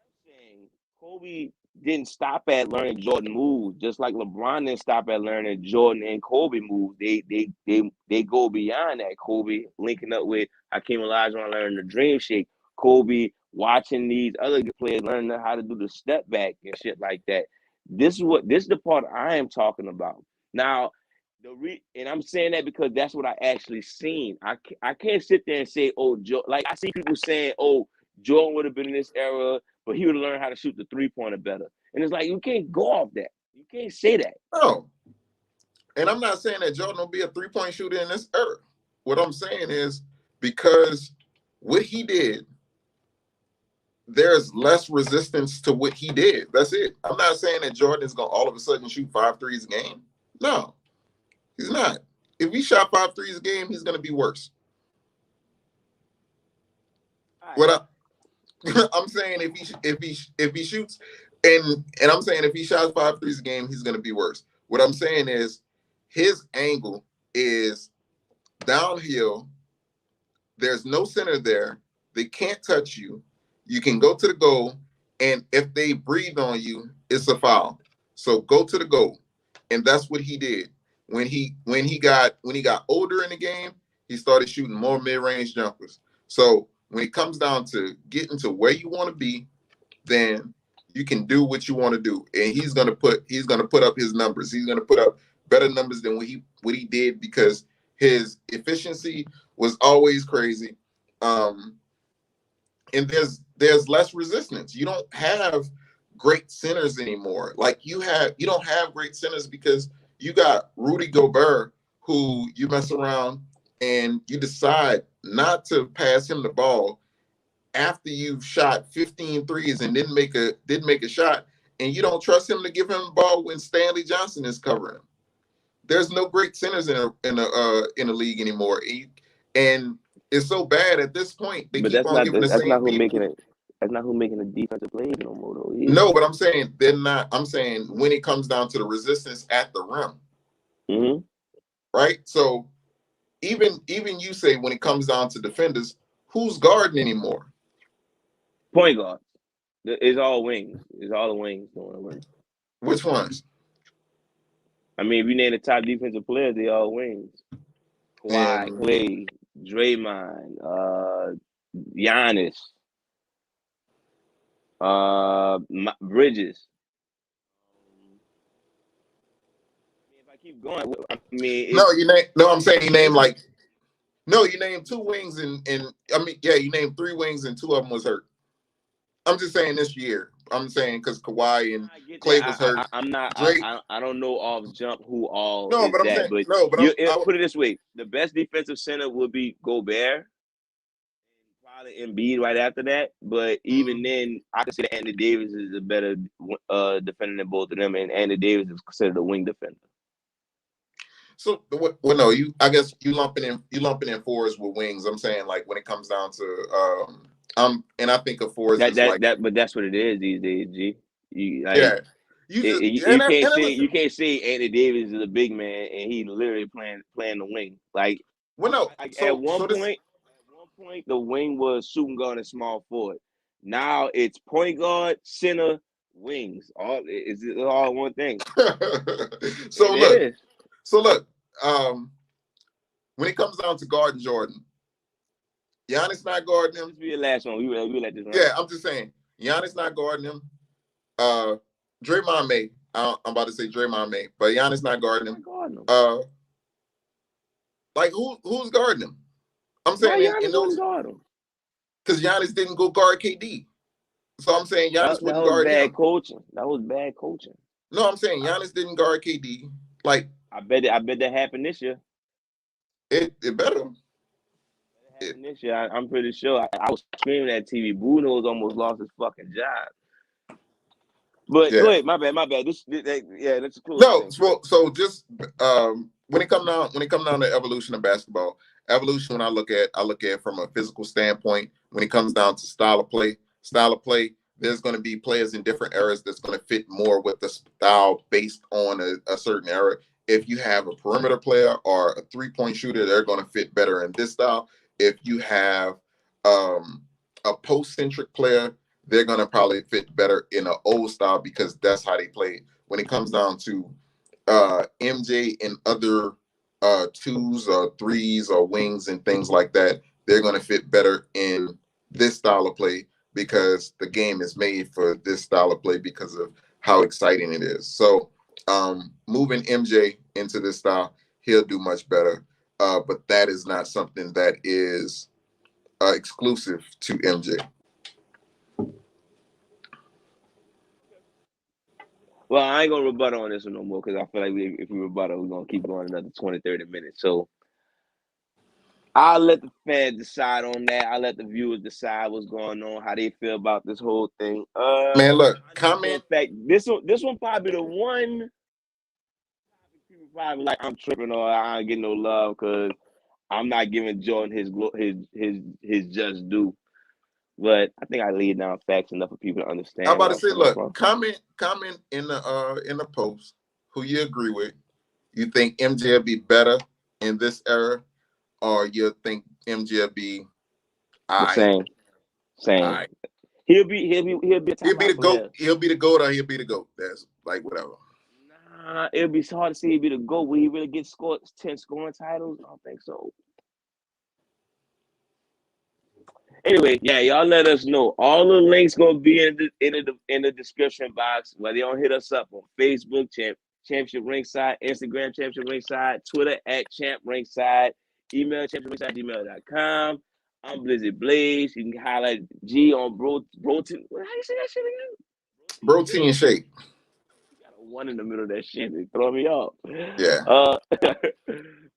I'm saying Kobe didn't stop at learning Jordan moves, just like LeBron didn't stop at learning Jordan and Kobe moves. They go beyond that. Kobe linking up with Hakeem Olajuwon learning the dream shake. Kobe watching these other players learning how to do the step back and shit like that. This is the part I am talking about. Now, and I'm saying that because that's what I actually seen. I can't sit there and say, oh, like I see people saying, oh, Jordan would have been in this era, but he would have learned how to shoot the three-pointer better. And it's like, you can't go off that. You can't say that. No. And I'm not saying that Jordan will be a three-point shooter in this era. What I'm saying is because what he did, there's less resistance to what he did. That's it. I'm not saying that Jordan is going to all of a sudden shoot 5 threes a game. No, he's not. If he shot 5 threes a game, he's going to be worse. What I'm saying, if he shoots, and I'm saying if he shots 5 threes a game, he's going to be worse. What I'm saying is his angle is downhill. There's no center there. They can't touch you. You can go to the goal, and if they breathe on you, it's a foul. So go to the goal, and that's what he did. When he got older in the game, he started shooting more mid-range jumpers. So when it comes down to getting to where you want to be, then you can do what you want to do, and he's gonna put up his numbers. He's gonna put up better numbers than what he did because his efficiency was always crazy. And there's less resistance. You don't have great centers anymore. Like you don't have great centers because you got Rudy Gobert, who you mess around and you decide not to pass him the ball after you've shot 15 threes and didn't make a shot, and you don't trust him to give him the ball when Stanley Johnson is covering him. There's no great centers in the league anymore, and it's so bad at this point. They keep on giving the same people. That's not who making the defensive plays no more, though. No, but I'm saying they're not. I'm saying when it comes down to the resistance at the rim. Mm-hmm. right? So even you say when it comes down to defenders, who's guarding anymore? Point guard. It's all wings. It's all the wings doing the work. Which ones? I mean, if you name the top defensive players, they all wings. Kawhi, And Clay, Draymond, Giannis, Bridges. If I keep going, I mean, I'm saying you name like you named two wings and I mean, yeah, you named three wings and two of them was hurt. I'm just saying this year. I'm saying because Kawhi and Clay was hurt. I'm not. Drake. I don't know off jump who all No, is but I'm that. saying But no, but put it this way: the best defensive center would be Gobert, probably Embiid right after that. But even then, I consider Anthony Davis is a better defender than both of them, and Anthony Davis is considered a wing defender. So well, no, I guess you lumping in fours with wings. I'm saying like when it comes down to and I think of fours as like but that's what it is these days, G. You like yeah. you can't say Anthony Davis is a big man and he literally playing the wing. Like well, no. At one point, the wing was shooting guard and small forward. Now it's point guard, center, wings. It's all one thing. So look, when it comes down to guarding Jordan, Giannis not guarding him. This will be the last one. We let this run. Yeah, I'm just saying. Giannis not guarding him. Draymond may. I'm about to say Draymond may, but Giannis not guarding him. Like who's guarding him? I'm saying in those guard him because Giannis didn't go guard KD. So I'm saying Giannis wouldn't guard him. That was bad coaching. No, I'm saying Giannis didn't guard KD. Like I bet that happened this year. It better. This year, I'm pretty sure. I was screaming at TV. Bruno's almost lost his fucking job. But go ahead, my bad. That's a cool. No, so just when it come down to evolution of basketball, when I look at from a physical standpoint. When it comes down to style of play, there's going to be players in different eras that's going to fit more with the style based on a certain era. If you have a perimeter player or a 3-point shooter, they're going to fit better in this style. If you have a post-centric player, they're going to probably fit better in an old style because that's how they played. When it comes down to MJ and other twos or threes or wings and things like that, they're going to fit better in this style of play because the game is made for this style of play because of how exciting it is. So moving MJ into this style, he'll do much better. But that is not something that is exclusive to MJ. Well, I ain't going to rebut on this one no more because I feel like if we rebuttal, we're going to keep going another 20, 30 minutes. So I'll let the fans decide on that. I'll let the viewers decide what's going on, how they feel about this whole thing. Man, look, comment. In fact, this one probably the one people probably like I'm tripping or I don't get no love because I'm not giving Jordan his just due. But I think I laid down facts enough for people to understand. I'm about to say, look, comment in the post who you agree with. You think MJ will be better in this era, or you think MJ will be same? Right. He'll be the GOAT. He'll be the GOAT or he'll be the GOAT. That's like whatever. Nah, it'll be hard to see he'll be the GOAT. Will he really get 10 scoring titles? I don't think so. Anyway, yeah, y'all let us know. All the links gonna be in the description box. Whether y'all hit us up on Facebook, Championship Ringside, Instagram, Championship Ringside, Twitter @Champ Ringside, email championshipringside@gmail.com. I'm Blizzy Blaze. You can highlight G on Bro. How you say that shit again? Protein shake. You got a one in the middle of that shit. They throw me off. Yeah.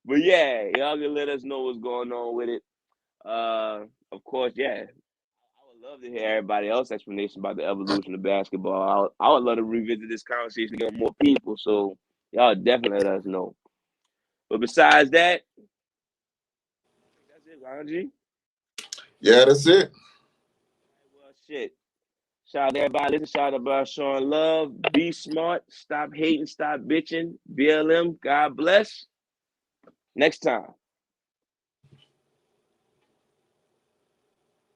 But yeah, y'all can let us know what's going on with it. Of course, yeah. I would love to hear everybody else's explanation about the evolution of basketball. I would love to revisit this conversation to get more people. So y'all definitely let us know. But besides that, that's it, Ron G. Yeah, that's it. Well, shit. Shout out to everybody. Listen, shout out about showing love. Be smart. Stop hating. Stop bitching. BLM. God bless. Next time.